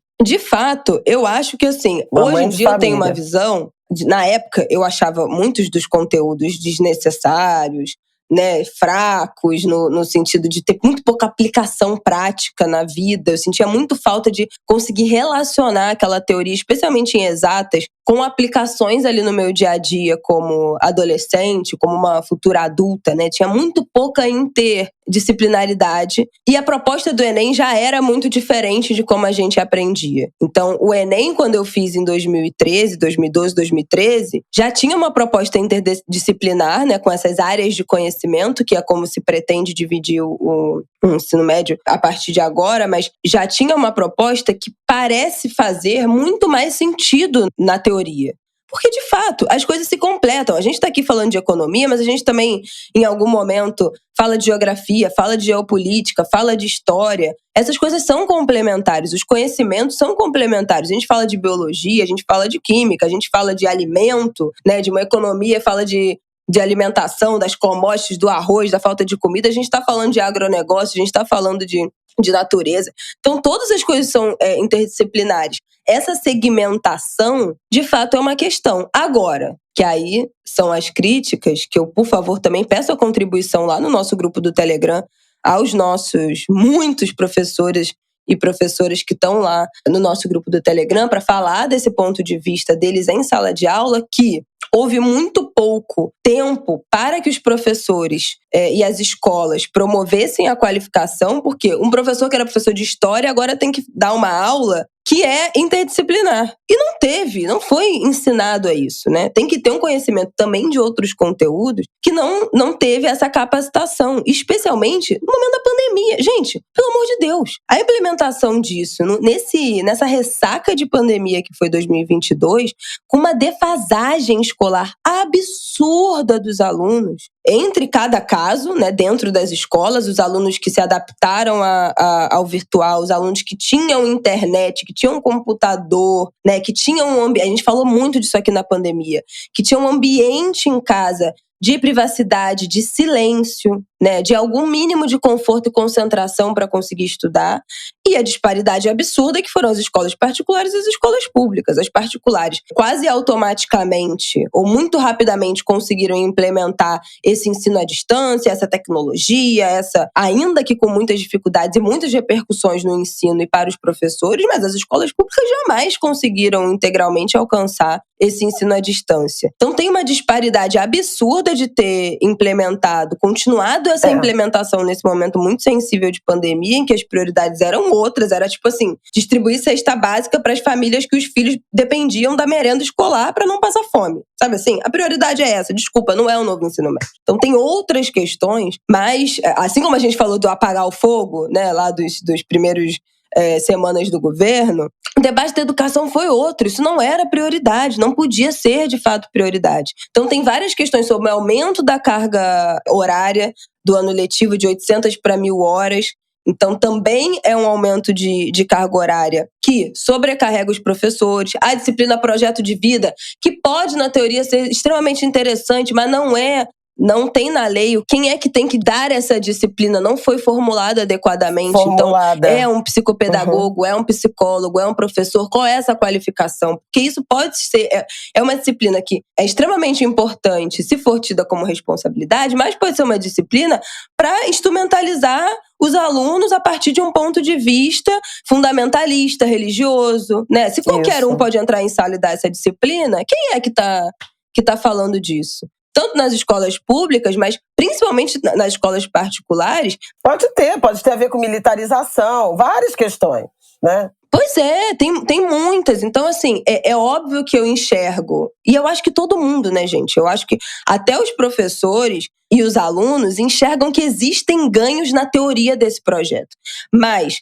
eu acho que assim, hoje em dia eu tenho uma visão. Na época, eu achava muitos dos conteúdos desnecessários, né, fracos, no sentido de ter muito pouca aplicação prática na vida. Eu sentia muito falta de conseguir relacionar aquela teoria, especialmente em exatas, com aplicações ali no meu dia a dia como adolescente, como uma futura adulta, né? Tinha muito pouca interdisciplinaridade. E a proposta do Enem já era muito diferente de como a gente aprendia. Então, o Enem, quando eu fiz em 2013, 2012, 2013, já tinha uma proposta interdisciplinar, né? Com essas áreas de conhecimento, que é como se pretende dividir o ensino médio a partir de agora, mas já tinha uma proposta que parece fazer muito mais sentido na teoria. Porque, de fato, as coisas se completam. A gente está aqui falando de economia, mas a gente também, em algum momento, fala de geografia, fala de geopolítica, fala de história. Essas coisas são complementares, os conhecimentos são complementares. A gente fala de biologia, a gente fala de química, a gente fala de alimento, né? De uma economia, fala de alimentação, das commodities, do arroz, da falta de comida. A gente está falando de agronegócio, a gente está falando de natureza. Então, todas as coisas são interdisciplinares. Essa segmentação, de fato, é uma questão. Agora, que aí são as críticas, que eu, por favor, também peço a contribuição lá no nosso grupo do Telegram, aos nossos muitos professores e professoras que estão lá no nosso grupo do Telegram para falar desse ponto de vista deles em sala de aula, que houve muito pouco tempo para que os professores e as escolas promovessem a qualificação, porque um professor que era professor de história agora tem que dar uma aula que é interdisciplinar. E não foi ensinado a isso, né? Tem que ter um conhecimento também de outros conteúdos que não teve essa capacitação, especialmente no momento da pandemia. Gente, pelo amor de Deus, a implementação disso nessa ressaca de pandemia que foi 2022, com uma defasagem escolar absurda dos alunos, entre cada caso, né, dentro das escolas, os alunos que se adaptaram ao virtual, os alunos que tinham internet, que tinham computador, né, que tinham um ambiente, a gente falou muito disso aqui na pandemia, que tinham um ambiente em casa de privacidade, de silêncio, né, de algum mínimo de conforto e concentração para conseguir estudar, e a disparidade absurda que foram as escolas particulares e as escolas públicas. As particulares quase automaticamente ou muito rapidamente conseguiram implementar esse ensino à distância, essa tecnologia, ainda que com muitas dificuldades e muitas repercussões no ensino e para os professores, mas as escolas públicas jamais conseguiram integralmente alcançar esse ensino à distância. Então tem uma disparidade absurda de ter continuado essa implementação nesse momento muito sensível de pandemia, em que as prioridades eram outras, era tipo assim, distribuir cesta básica para as famílias que os filhos dependiam da merenda escolar para não passar fome. Sabe assim? A prioridade é essa, desculpa, não é o novo ensino médio. Então tem outras questões, mas assim como a gente falou do apagar o fogo, né, lá dos primeiros semanas do governo, o debate da educação foi outro. Isso não era prioridade, não podia ser de fato prioridade. Então tem várias questões sobre o aumento da carga horária do ano letivo de 800 para 1.000 horas. Então também é um aumento de carga horária que sobrecarrega os professores. A disciplina projeto de vida, que pode na teoria ser extremamente interessante, mas não tem na lei quem é que tem que dar essa disciplina, não foi formulada adequadamente. Então, é um psicopedagogo, é um psicólogo, é um professor, qual é essa qualificação? Porque isso pode ser, é uma disciplina que é extremamente importante se for tida como responsabilidade, mas pode ser uma disciplina para instrumentalizar os alunos a partir de um ponto de vista fundamentalista, religioso, né? Se qualquer um pode entrar em sala e dar essa disciplina, quem é que tá falando disso? Tanto nas escolas públicas, mas principalmente nas escolas particulares. Pode ter a ver com militarização, várias questões, né? Pois é, tem muitas. Então, assim, é óbvio que eu enxergo. E eu acho que todo mundo, né, gente? Eu acho que até os professores e os alunos enxergam que existem ganhos na teoria desse projeto. Mas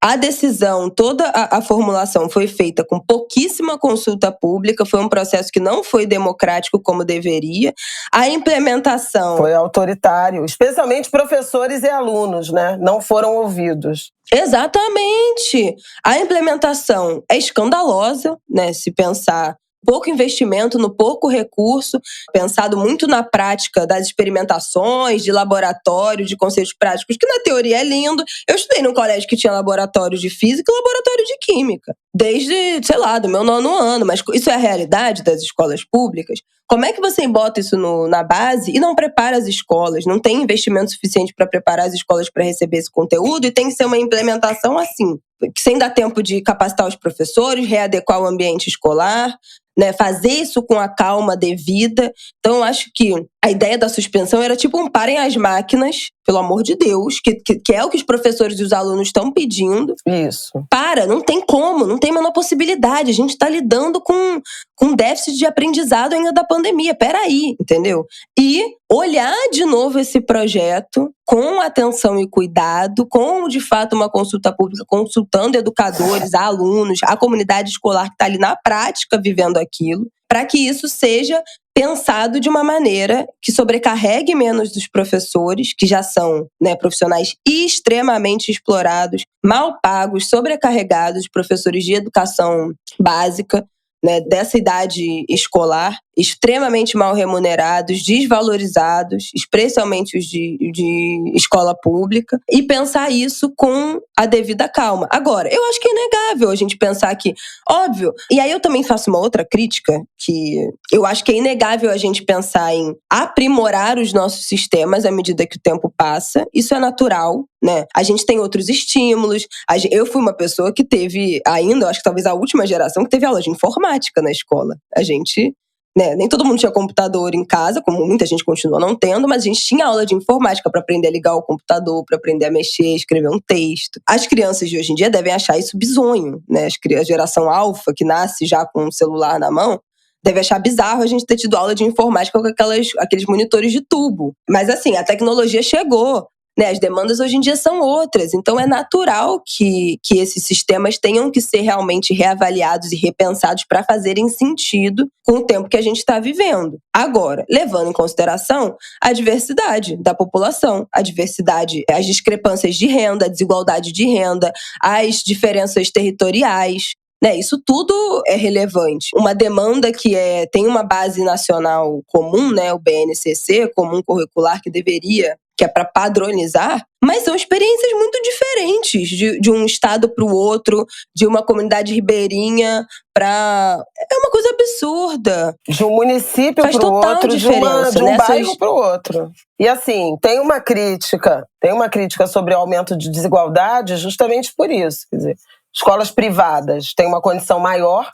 a decisão, toda a formulação foi feita com pouquíssima consulta pública, foi um processo que não foi democrático como deveria. A implementação... Foi autoritário, especialmente professores e alunos, né? Não foram ouvidos. Exatamente! A implementação é escandalosa, né? Se pensar pouco investimento, no pouco recurso, pensado muito na prática das experimentações, de laboratório, de conceitos práticos, que na teoria é lindo. Eu estudei num colégio que tinha laboratório de física e laboratório de química, desde, sei lá, do meu 9º ano, mas isso é a realidade das escolas públicas. Como é que você bota isso na base e não prepara as escolas? Não tem investimento suficiente para preparar as escolas para receber esse conteúdo e tem que ser uma implementação assim, sem dar tempo de capacitar os professores, readequar o ambiente escolar, né, fazer isso com a calma devida. Então, eu acho que a ideia da suspensão era tipo um parem as máquinas, pelo amor de Deus, que é o que os professores e os alunos estão pedindo. Isso. Não tem como, não tem a menor possibilidade. A gente está lidando com déficit de aprendizado ainda da pandemia. Peraí, entendeu? E olhar de novo esse projeto com atenção e cuidado, com, de fato, uma consulta pública, consultando educadores, alunos, a comunidade escolar que está ali na prática vivendo aquilo, para que isso seja pensado de uma maneira que sobrecarregue menos dos professores, que já são, né, profissionais extremamente explorados, mal pagos, sobrecarregados, professores de educação básica, né, dessa idade escolar, extremamente mal remunerados, desvalorizados, especialmente os de escola pública, e pensar isso com a devida calma. Agora, eu acho que é inegável a gente pensar que, óbvio, e aí eu também faço uma outra crítica, que eu acho que é inegável a gente pensar em aprimorar os nossos sistemas à medida que o tempo passa, isso é natural, né? A gente tem outros estímulos, eu fui uma pessoa que teve ainda, acho que talvez a última geração que teve aula de informática na escola. A gente né? Nem todo mundo tinha computador em casa, como muita gente continua não tendo, mas a gente tinha aula de informática para aprender a ligar o computador, para aprender a mexer, escrever um texto. As crianças de hoje em dia devem achar isso bizonho, né? A geração alfa, que nasce já com um celular na mão, deve achar bizarro a gente ter tido aula de informática com aqueles monitores de tubo. Mas assim, a tecnologia chegou, né? As demandas hoje em dia são outras. Então é natural que esses sistemas tenham que ser realmente reavaliados e repensados para fazerem sentido com o tempo que a gente está vivendo. Agora, levando em consideração a diversidade da população, a diversidade, as discrepâncias de renda, a desigualdade de renda, as diferenças territoriais, né, isso tudo é relevante. Uma demanda que tem uma base nacional comum, né, o BNCC, comum curricular, que é para padronizar, mas são experiências muito diferentes de um estado para o outro, de uma comunidade ribeirinha para... É uma coisa absurda. De um município para o outro, de um bairro para o outro. E assim, tem uma crítica sobre o aumento de desigualdade justamente por isso. Quer dizer, escolas privadas têm uma condição maior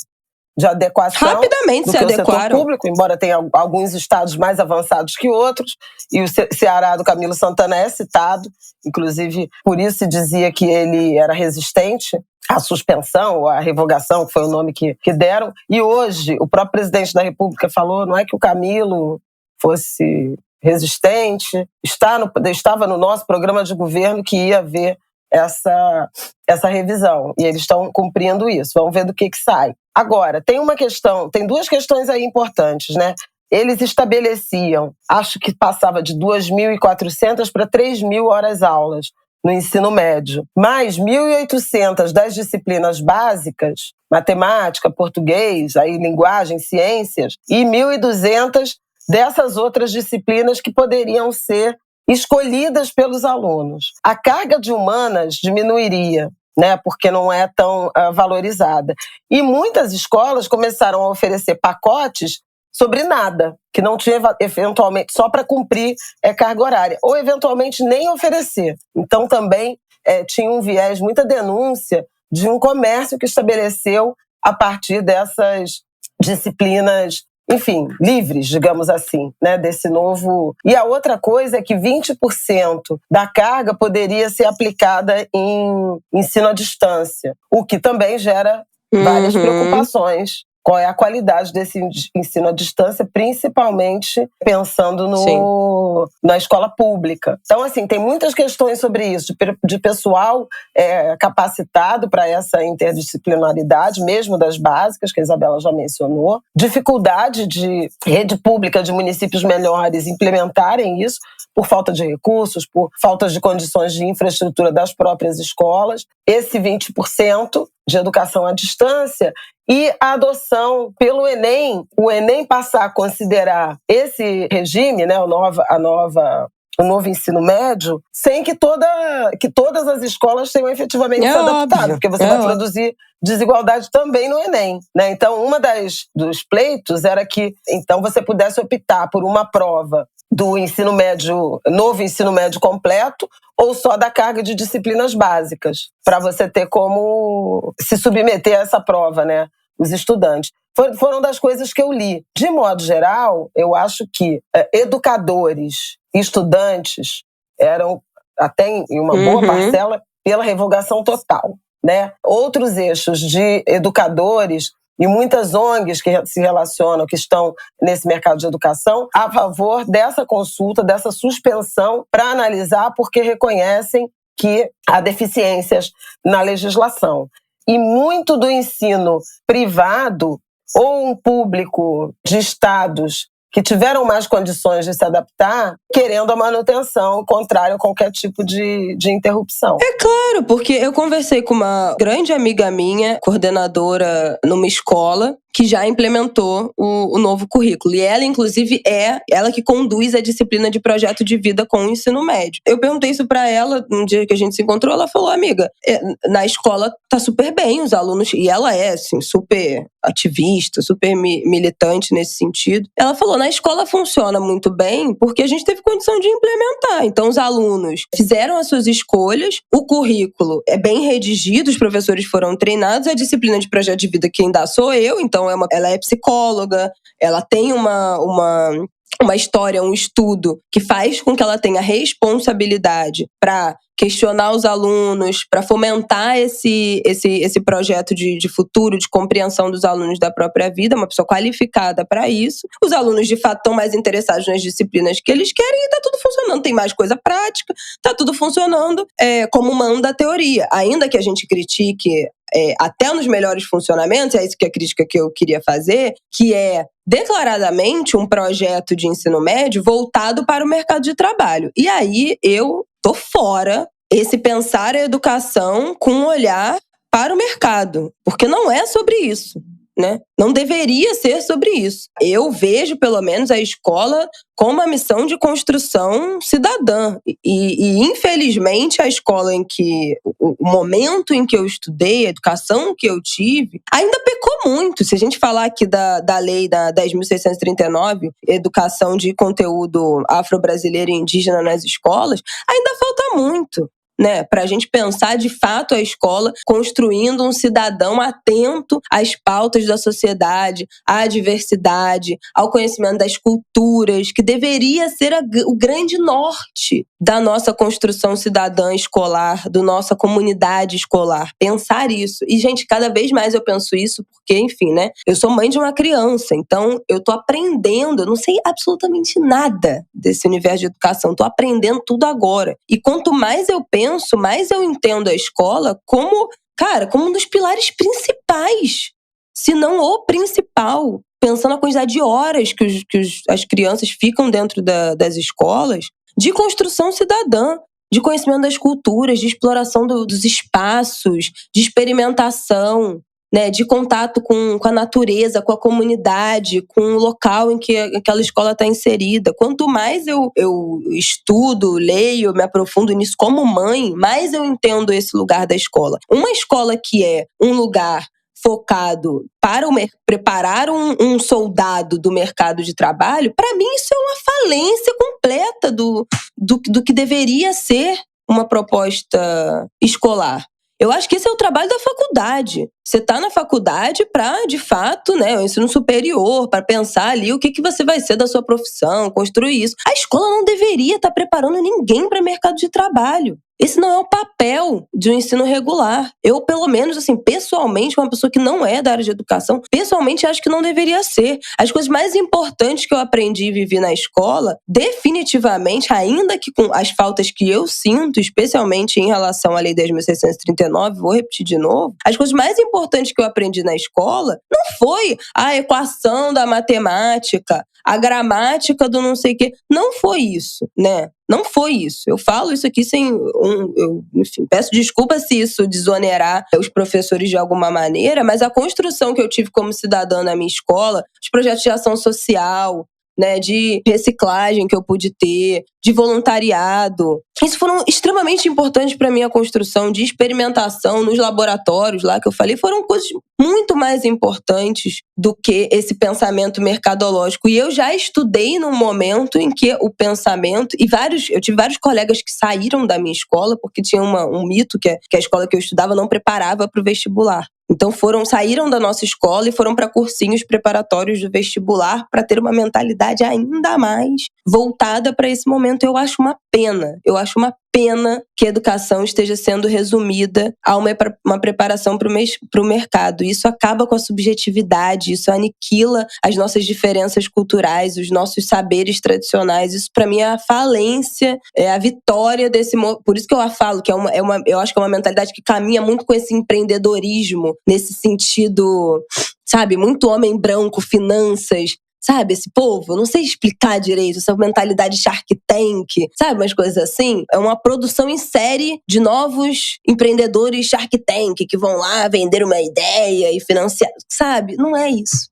de adequação rapidamente do que o setor público, embora tenha alguns estados mais avançados que outros, e o Ceará do Camilo Santana é citado, inclusive por isso se dizia que ele era resistente à suspensão ou à revogação, que foi o nome que deram, e hoje o próprio presidente da República falou, não é que o Camilo fosse resistente, estava no nosso programa de governo que ia haver essa revisão, e eles estão cumprindo isso. Vamos ver do que sai. Agora, tem duas questões aí importantes, né? Eles estabeleciam, acho que passava de 2.400 para 3.000 horas-aulas no ensino médio, mais 1.800 das disciplinas básicas, matemática, português, aí linguagem, ciências, e 1.200 dessas outras disciplinas que poderiam ser escolhidas pelos alunos. A carga de humanas diminuiria, né, porque não é tão valorizada. E muitas escolas começaram a oferecer pacotes sobre nada, que não tinha eventualmente só para cumprir carga horária, ou eventualmente nem oferecer. Então também tinha um viés, muita denúncia de um comércio que estabeleceu a partir dessas disciplinas, enfim, livres, digamos assim, né, desse novo... E a outra coisa é que 20% da carga poderia ser aplicada em ensino à distância, o que também gera várias preocupações. Qual é a qualidade desse ensino à distância, principalmente pensando na escola pública. Então, assim, tem muitas questões sobre isso, de pessoal capacitado para essa interdisciplinaridade, mesmo das básicas, que a Isabela já mencionou, dificuldade de rede pública de municípios melhores implementarem isso, por falta de recursos, por falta de condições de infraestrutura das próprias escolas, esse 20% de educação à distância e a adoção pelo Enem, o Enem passar a considerar esse regime, né, o novo ensino médio, sem que todas as escolas tenham efetivamente se adaptado, porque você vai produzir desigualdade também no Enem, né? Então, dos pleitos era que então você pudesse optar por uma prova do ensino médio, novo ensino médio completo, ou só da carga de disciplinas básicas, para você ter como se submeter a essa prova, né, os estudantes. Foram das coisas que eu li. De modo geral, eu acho que educadores e estudantes eram, até em uma boa parcela, pela revogação total, né? Outros eixos de educadores e muitas ONGs que se relacionam, que estão nesse mercado de educação, a favor dessa consulta, dessa suspensão, para analisar, porque reconhecem que há deficiências na legislação. E muito do ensino privado, ou um público de estados que tiveram mais condições de se adaptar, querendo a manutenção, contrário a qualquer tipo de interrupção. É claro, porque eu conversei com uma grande amiga minha, coordenadora numa escola, que já implementou o novo currículo. E ela, inclusive, ela que conduz a disciplina de projeto de vida com o ensino médio. Eu perguntei isso pra ela, um dia que a gente se encontrou, ela falou, amiga, na escola tá super bem os alunos, e ela é, assim, super ativista, super militante nesse sentido. Ela falou, na escola funciona muito bem porque a gente teve condição de implementar. Então, os alunos fizeram as suas escolhas, o currículo é bem redigido, os professores foram treinados, a disciplina de projeto de vida quem dá sou eu, então Então, ela é psicóloga, ela tem uma história, um estudo que faz com que ela tenha responsabilidade para questionar os alunos, para fomentar esse projeto de futuro, de compreensão dos alunos da própria vida, uma pessoa qualificada para isso. Os alunos, de fato, estão mais interessados nas disciplinas que eles querem e está tudo funcionando. Tem mais coisa prática, está tudo funcionando como manda a teoria. Ainda que a gente critique até nos melhores funcionamentos, é isso que é a crítica que eu queria fazer, que é declaradamente um projeto de ensino médio voltado para o mercado de trabalho. E aí eu tô fora esse pensar a educação com um olhar para o mercado, porque não é sobre isso, né? Não deveria ser sobre isso. Eu vejo, pelo menos, a escola como uma missão de construção cidadã. E infelizmente, a escola em que... O momento em que eu estudei, a educação que eu tive, ainda pecou muito. Se a gente falar aqui da lei da 10.639, educação de conteúdo afro-brasileiro e indígena nas escolas, ainda falta muito, né, para a gente pensar de fato a escola construindo um cidadão atento às pautas da sociedade, à diversidade, ao conhecimento das culturas, que deveria ser o grande norte da nossa construção cidadã escolar, da nossa comunidade escolar. Pensar isso. E, gente, cada vez mais eu penso isso porque, enfim, né, eu sou mãe de uma criança, então eu tô aprendendo, eu não sei absolutamente nada desse universo de educação, tô aprendendo tudo agora. E quanto mais eu penso, mais eu entendo a escola como um dos pilares principais, se não o principal, pensando a quantidade de horas que as crianças ficam dentro das escolas, de construção cidadã, de conhecimento das culturas, de exploração dos espaços, de experimentação, né, de contato com a natureza, com a comunidade, com o local em que aquela escola está inserida. Quanto mais eu estudo, leio, me aprofundo nisso como mãe, mais eu entendo esse lugar da escola. Uma escola que é um lugar focado para preparar um soldado do mercado de trabalho, para mim isso é uma falência completa do que deveria ser uma proposta escolar. Eu acho que esse é o trabalho da faculdade. Você está na faculdade para, de fato, né, o ensino superior, para pensar ali o que você vai ser da sua profissão, construir isso. A escola não deveria estar preparando ninguém para o mercado de trabalho. Esse não é o papel de um ensino regular. Eu, pelo menos, assim, pessoalmente, uma pessoa que não é da área de educação, pessoalmente acho que não deveria ser. As coisas mais importantes que eu aprendi e vivi na escola, definitivamente, ainda que com as faltas que eu sinto, especialmente em relação à Lei 10.639, vou repetir de novo, as coisas mais importantes que eu aprendi na escola não foi a equação da matemática, a gramática do não sei o quê. Não foi isso, né? Não foi isso. Eu falo isso aqui enfim, peço desculpa se isso desonerar os professores de alguma maneira, mas a construção que eu tive como cidadã na minha escola, os projetos de ação social, né, de reciclagem que eu pude ter, de voluntariado. Isso foram extremamente importantes para a minha construção, de experimentação nos laboratórios lá que eu falei, foram coisas muito mais importantes do que esse pensamento mercadológico. E eu já estudei num momento em que o pensamento... eu tive vários colegas que saíram da minha escola porque tinha um mito que a escola que eu estudava não preparava para o vestibular. Então saíram da nossa escola e foram para cursinhos preparatórios do vestibular para ter uma mentalidade ainda mais voltada para esse momento. Eu acho uma pena. Eu acho uma pena que a educação esteja sendo resumida a uma preparação para o mercado. Isso acaba com a subjetividade, isso aniquila as nossas diferenças culturais, os nossos saberes tradicionais. Isso, para mim, é a falência, é a vitória desse... Por isso que eu falo que eu acho que é uma mentalidade que caminha muito com esse empreendedorismo, nesse sentido, sabe, muito homem branco, finanças, sabe, esse povo, não sei explicar direito, essa mentalidade Shark Tank, sabe, umas coisas assim. É uma produção em série de novos empreendedores Shark Tank que vão lá vender uma ideia e financiar, sabe? Não é isso.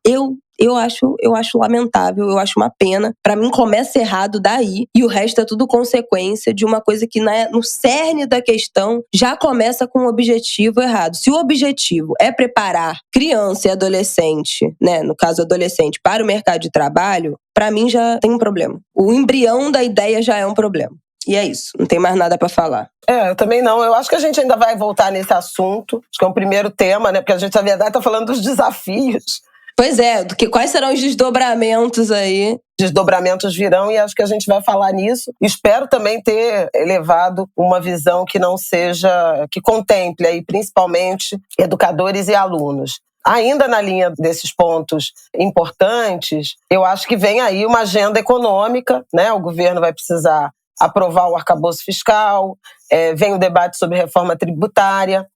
Eu acho lamentável, eu acho uma pena. Pra mim começa errado daí e o resto é tudo consequência de uma coisa que no cerne da questão já começa com um objetivo errado. Se o objetivo é preparar criança e adolescente, né, no caso adolescente, para o mercado de trabalho, pra mim já tem um problema. O embrião da ideia já é um problema. E é isso, não tem mais nada pra falar. Eu também não. Eu acho que a gente ainda vai voltar nesse assunto. Acho que é um primeiro tema, né? Porque a gente, na verdade, tá falando dos desafios Pois é, quais serão os desdobramentos aí? Desdobramentos virão e acho que a gente vai falar nisso. Espero também ter elevado uma visão que não seja, que contemple aí principalmente educadores e alunos. Ainda na linha desses pontos importantes, eu acho que vem aí uma agenda econômica, né? O governo vai precisar aprovar o arcabouço fiscal, vem o debate sobre reforma tributária.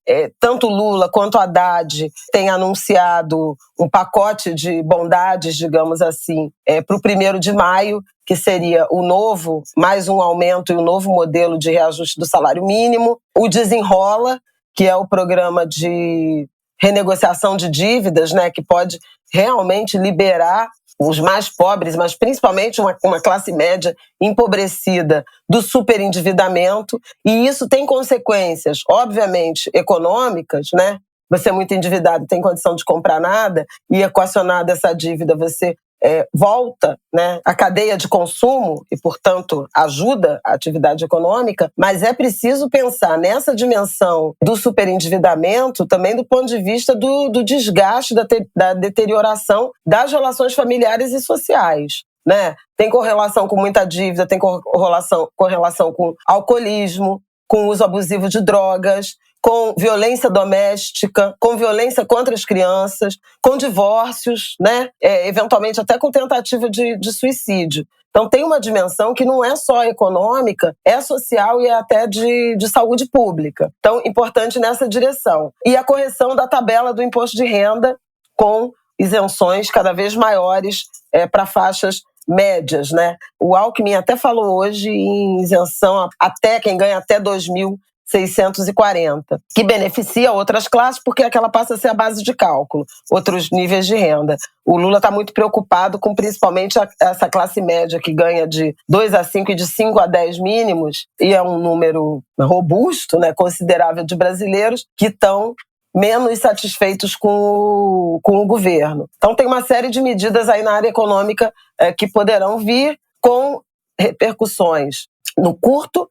Tanto Lula quanto Haddad têm anunciado um pacote de bondades, digamos assim, para o 1º de maio, que seria o novo, mais um aumento e um novo modelo de reajuste do salário mínimo. O Desenrola, que é o programa de renegociação de dívidas, né, que pode realmente liberar os mais pobres, mas principalmente uma classe média empobrecida do superendividamento, e isso tem consequências, obviamente, econômicas, né? Você é muito endividado, não tem condição de comprar nada, e equacionada essa dívida, você volta, né, a cadeia de consumo e, portanto, ajuda a atividade econômica, mas é preciso pensar nessa dimensão do superendividamento também do ponto de vista do desgaste, da deterioração das relações familiares e sociais. Né? Tem correlação com muita dívida, tem correlação com alcoolismo, com uso abusivo de drogas, com violência doméstica, com violência contra as crianças, com divórcios, né? Eventualmente até com tentativa de suicídio. Então tem uma dimensão que não é só econômica, é social e é até de saúde pública. Então, importante nessa direção. E a correção da tabela do imposto de renda com isenções cada vez maiores para faixas médias, né? O Alckmin até falou hoje em isenção até quem ganha até 2.640, que beneficia outras classes porque aquela passa a ser a base de cálculo, outros níveis de renda. O Lula está muito preocupado com principalmente essa classe média que ganha de 2 a 5 e de 5 a 10 mínimos, e é um número robusto, né, considerável de brasileiros que estão menos satisfeitos com o governo. Então tem uma série de medidas aí na área econômica que poderão vir com repercussões no curto,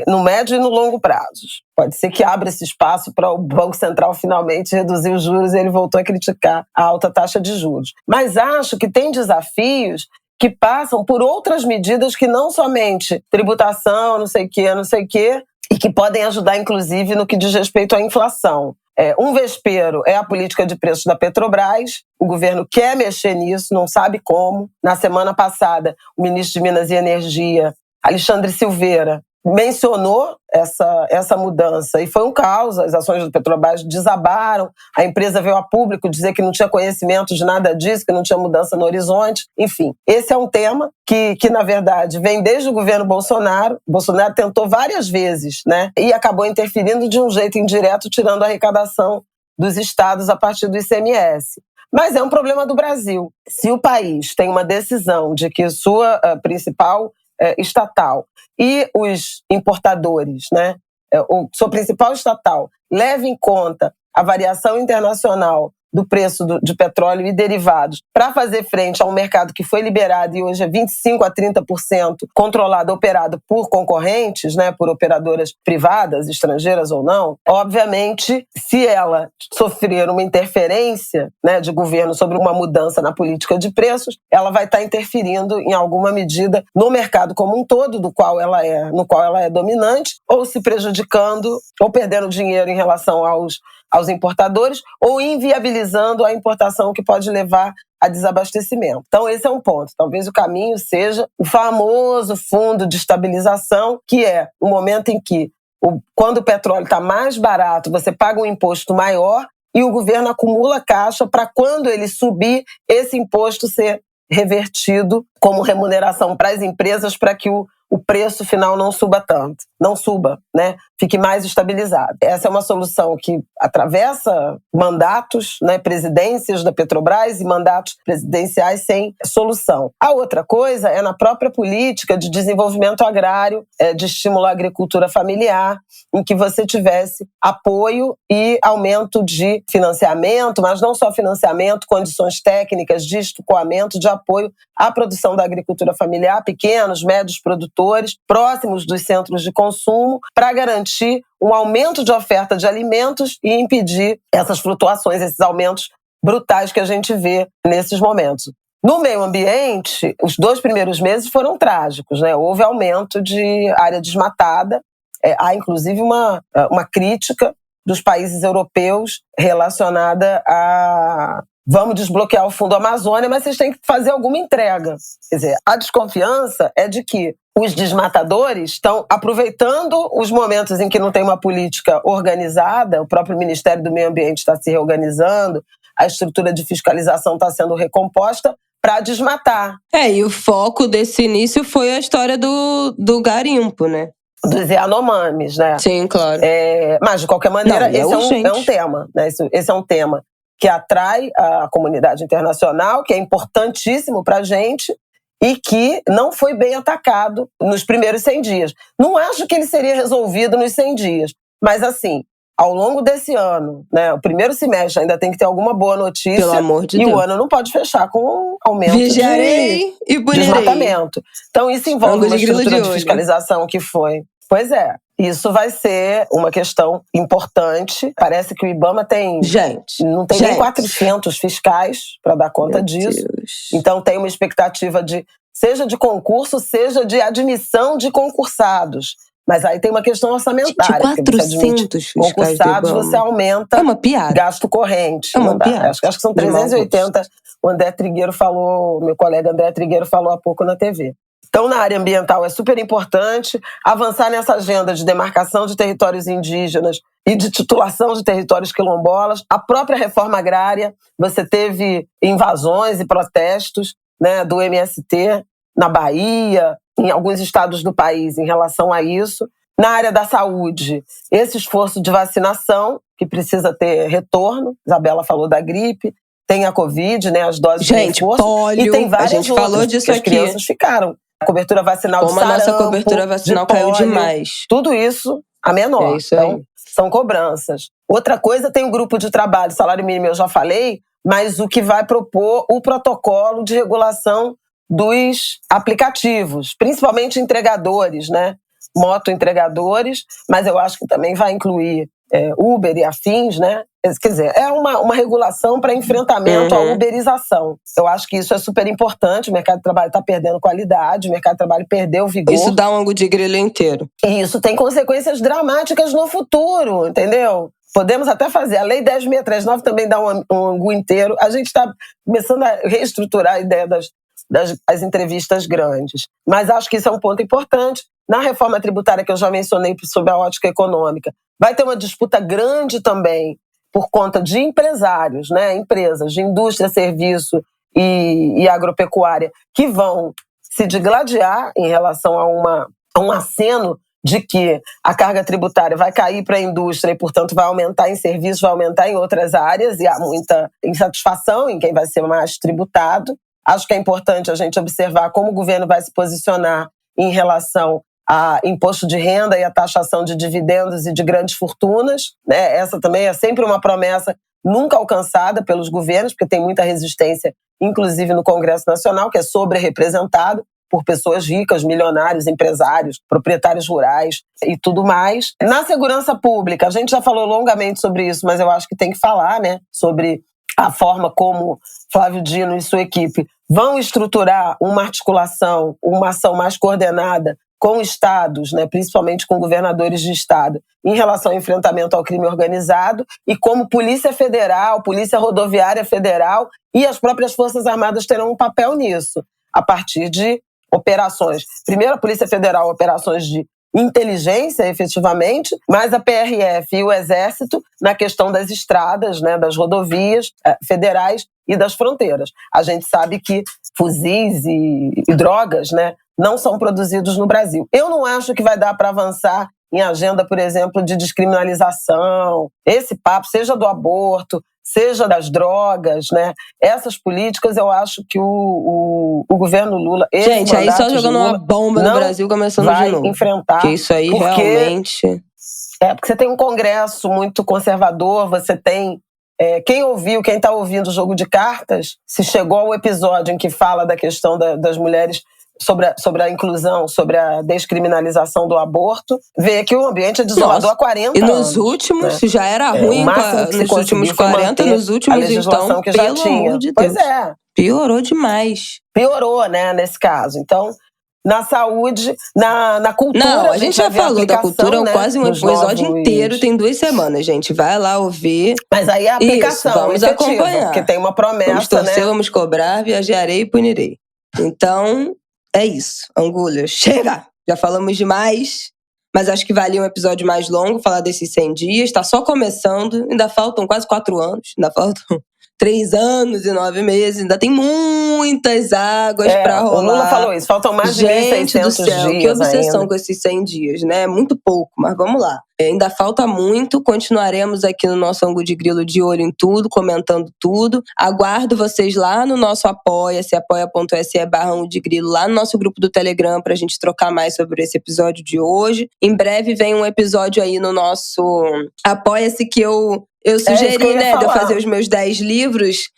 no médio e no longo prazos. Pode ser que abra esse espaço para o Banco Central finalmente reduzir os juros, e ele voltou a criticar a alta taxa de juros. Mas acho que tem desafios que passam por outras medidas que não somente tributação, não sei o quê, e que podem ajudar, inclusive, no que diz respeito à inflação. Um vespeiro é a política de preços da Petrobras. O governo quer mexer nisso, não sabe como. Na semana passada, o ministro de Minas e Energia, Alexandre Silveira, mencionou essa mudança e foi um caos. As ações da Petrobras desabaram, a empresa veio a público dizer que não tinha conhecimento de nada disso, que não tinha mudança no horizonte. Enfim, esse é um tema que na verdade, vem desde o governo Bolsonaro. Bolsonaro tentou várias vezes, né? E acabou interferindo de um jeito indireto, tirando a arrecadação dos estados a partir do ICMS. Mas é um problema do Brasil. Se o país tem uma decisão de que sua principal estatal e os importadores, né, sua principal estatal, leve em conta a variação internacional do preço de petróleo e derivados para fazer frente a um mercado que foi liberado e hoje é 25% a 30% controlado, operado por concorrentes, né, por operadoras privadas, estrangeiras ou não. Obviamente, se ela sofrer uma interferência, né, de governo sobre uma mudança na política de preços, ela vai estar interferindo em alguma medida no mercado como um todo, no qual ela é dominante, ou se prejudicando ou perdendo dinheiro em relação aos importadores, ou inviabilizando a importação, que pode levar a desabastecimento. Então esse é um ponto. Talvez o caminho seja o famoso fundo de estabilização, que é o momento em que, quando o petróleo está mais barato, você paga um imposto maior e o governo acumula caixa para, quando ele subir, esse imposto ser revertido como remuneração para as empresas, para que o preço final não suba tanto, né? Fique mais estabilizado. Essa é uma solução que atravessa mandatos, né, presidências da Petrobras e mandatos presidenciais sem solução. A outra coisa é na própria política de desenvolvimento agrário, de estímulo à agricultura familiar, em que você tivesse apoio e aumento de financiamento, mas não só financiamento, condições técnicas de escoamento, de apoio à produção da agricultura familiar, pequenos, médios produtores, próximos dos centros de consumo, para garantir um aumento de oferta de alimentos e impedir essas flutuações, esses aumentos brutais que a gente vê nesses momentos. No meio ambiente, os 2 primeiros meses foram trágicos, né? Houve aumento de área desmatada. Há, inclusive, uma crítica dos países europeus relacionada a vamos desbloquear o Fundo Amazônia, mas vocês têm que fazer alguma entrega. Quer dizer, a desconfiança é de que os desmatadores estão aproveitando os momentos em que não tem uma política organizada, o próprio Ministério do Meio Ambiente está se reorganizando, a estrutura de fiscalização está sendo recomposta para desmatar. E o foco desse início foi a história do garimpo, né? Dos Yanomamis, né? Sim, claro. Mas, de qualquer maneira, esse é um tema, né? Esse é um tema que atrai a comunidade internacional, que é importantíssimo para a gente e que não foi bem atacado nos primeiros 100 dias. Não acho que ele seria resolvido nos 100 dias, mas assim, ao longo desse ano, né, o primeiro semestre ainda tem que ter alguma boa notícia. Pelo amor de Deus. E o ano não pode fechar com um aumento Vigiarei e punirei. Desmatamento. Então isso envolve uma estrutura de fiscalização que foi... Pois é, isso vai ser uma questão importante. Parece que o IBAMA não tem nem 400 fiscais para dar conta disso. Deus. Então tem uma expectativa seja de concurso, seja de admissão de concursados. Mas aí tem uma questão orçamentária. 400 fiscais concursados, você aumenta uma piada. Gasto corrente. É uma piada. Acho que são 380. O André Trigueiro falou, meu colega André Trigueiro falou há pouco na TV. Então, na área ambiental é super importante avançar nessa agenda de demarcação de territórios indígenas e de titulação de territórios quilombolas. A própria reforma agrária, você teve invasões e protestos, né, do MST na Bahia, em alguns estados do país em relação a isso. Na área da saúde, esse esforço de vacinação, que precisa ter retorno. Isabela falou da gripe, tem a Covid, né, as doses de reforço. Pólio, e tem várias a gente outras, falou disso aqui. As crianças ficaram. A cobertura vacinal Como de sarampo, a nossa cobertura vacinal caiu demais. Tudo isso a menor. É isso aí. Então, são cobranças. Outra coisa, tem um grupo de trabalho, salário mínimo eu já falei, mas o que vai propor o protocolo de regulação dos aplicativos, principalmente entregadores, né? Moto-entregadores, mas eu acho que também vai incluir Uber e afins, né? Quer dizer, é uma regulação para enfrentamento à uberização. Eu acho que isso é super importante. O mercado de trabalho está perdendo qualidade, o mercado de trabalho perdeu o vigor. Isso dá um ângulo de grelha inteiro. E isso tem consequências dramáticas no futuro, entendeu? Podemos até fazer. A Lei 10.639 também dá um ângulo inteiro. A gente está começando a reestruturar a ideia das entrevistas grandes. Mas acho que isso é um ponto importante. Na reforma tributária que eu já mencionei sobre a ótica econômica, vai ter uma disputa grande também por conta de empresários, né? Empresas de indústria, serviço e agropecuária que vão se digladiar em relação a um aceno de que a carga tributária vai cair para a indústria e, portanto, vai aumentar em serviços, vai aumentar em outras áreas, e há muita insatisfação em quem vai ser mais tributado. Acho que é importante a gente observar como o governo vai se posicionar em relação a imposto de renda e a taxação de dividendos e de grandes fortunas, né? Essa também é sempre uma promessa nunca alcançada pelos governos, porque tem muita resistência, inclusive no Congresso Nacional, que é sobre-representado por pessoas ricas, milionários, empresários, proprietários rurais e tudo mais. Na segurança pública, a gente já falou longamente sobre isso, mas eu acho que tem que falar, né, sobre a forma como Flávio Dino e sua equipe vão estruturar uma articulação, uma ação mais coordenada com estados, né, principalmente com governadores de estado, em relação ao enfrentamento ao crime organizado, e como Polícia Federal, Polícia Rodoviária Federal e as próprias Forças Armadas terão um papel nisso, a partir de operações. Primeiro, a Polícia Federal, operações de inteligência, efetivamente, mas a PRF e o Exército na questão das estradas, né, das rodovias federais e das fronteiras. A gente sabe que fuzis e drogas, né, não são produzidos no Brasil. Eu não acho que vai dar para avançar em agenda, por exemplo, de descriminalização. Esse papo, seja do aborto, seja das drogas, né? Essas políticas, eu acho que o governo Lula... Gente, aí só jogando uma bomba no Brasil, começando de novo. Enfrentar. Que isso aí realmente... Porque você tem um Congresso muito conservador, você tem... quem está ouvindo o Jogo de Cartas, se chegou ao episódio em que fala da questão das mulheres sobre a inclusão, sobre a descriminalização do aborto, vê que o ambiente é desolador há 40 anos. E nos últimos, se já era ruim nos últimos 40, nos últimos, então, que já tinha. Amor de Deus. Pois é. Piorou demais. Piorou, né, nesse caso. Então, na saúde, na cultura. Não, a gente já falou da cultura, né, quase um episódio inteiro, tem 2 semanas, gente. Vai lá ouvir. Mas aí a aplicação, isso, vamos efetiva, acompanhar. Porque tem uma promessa, vamos torcer, né? Vamos cobrar, viajarei e punirei. Então, é isso. Angúlia, chega! Já falamos demais, mas acho que valia um episódio mais longo, falar desses 100 dias. Tá só começando, ainda faltam quase 4 anos. Ainda faltam 3 anos e 9 meses, ainda tem muitas águas pra rolar. O Lula falou isso, faltam mais de 1.600 dias. Que obsessão ainda com esses 100 dias, né? Muito pouco, mas vamos lá. Ainda falta muito, continuaremos aqui no nosso Ângulo de Grilo de olho em tudo, comentando tudo. Aguardo vocês lá no nosso Apoia-se, apoia.se/Ângulo de Grilo, lá no nosso grupo do Telegram, pra gente trocar mais sobre esse episódio de hoje. Em breve vem um episódio aí no nosso Apoia-se que eu sugeri, né, de eu fazer os meus 10 livros,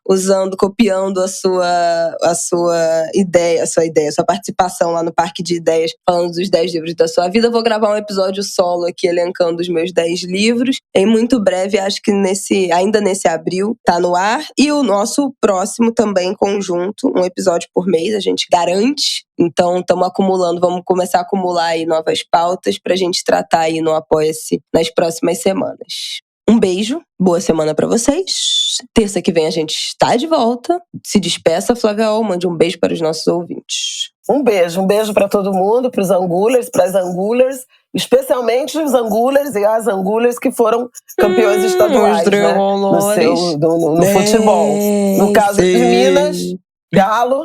copiando a sua ideia, a sua participação lá no Parque de Ideias, falando dos 10 livros da sua vida. Eu vou gravar um episódio solo aqui, elencando os meus 10 livros. Em muito breve, acho que ainda nesse abril, tá no ar. E o nosso próximo também, conjunto, um episódio por mês, a gente garante. Então, estamos acumulando, vamos começar a acumular aí novas pautas pra gente tratar aí no Apoia-se nas próximas semanas. Um beijo, boa semana pra vocês. Terça que vem a gente está de volta. Se despeça, Flávia Ol, mande um beijo para os nossos ouvintes. Um beijo para todo mundo, para os angulers, para as angulers, especialmente os angulers e as angulers que foram campeões estaduais, né? No futebol. No caso de Minas, Galo.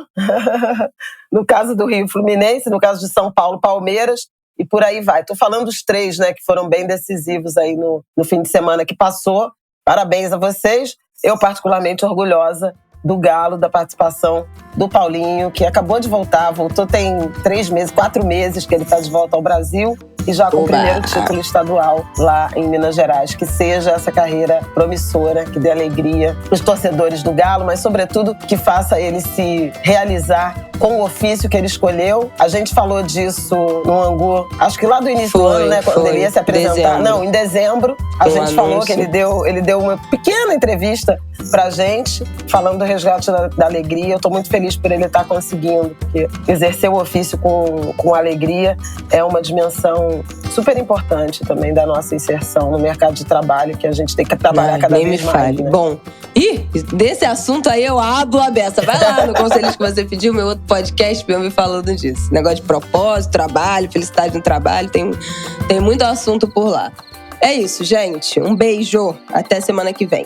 No caso do Rio, Fluminense. No caso de São Paulo, Palmeiras. E por aí vai. Tô falando dos 3, né, que foram bem decisivos aí no fim de semana que passou. Parabéns a vocês. Eu, particularmente, orgulhosa do Galo, da participação do Paulinho, que acabou de voltar. Voltou tem 3 meses, 4 meses que ele está de volta ao Brasil. E já com o primeiro título estadual lá em Minas Gerais. Que seja essa carreira promissora, que dê alegria para os torcedores do Galo, mas, sobretudo, que faça ele se realizar com o ofício que ele escolheu. A gente falou disso no Angu, acho que lá do início do ano, né? Quando ele ia se apresentar. Em dezembro. A gente falou que ele deu uma pequena entrevista pra gente, falando do resgate da alegria. Eu tô muito feliz por ele estar conseguindo, porque exercer o ofício com alegria é uma dimensão super importante também da nossa inserção no mercado de trabalho, que a gente tem que trabalhar cada vez mais. Né? Bom, e desse assunto aí eu abro a beça. Vai lá no Conselhos que você pediu, meu outro podcast, eu me falando disso. Negócio de propósito, trabalho, felicidade no trabalho, tem muito assunto por lá. É isso, gente. Um beijo. Até semana que vem.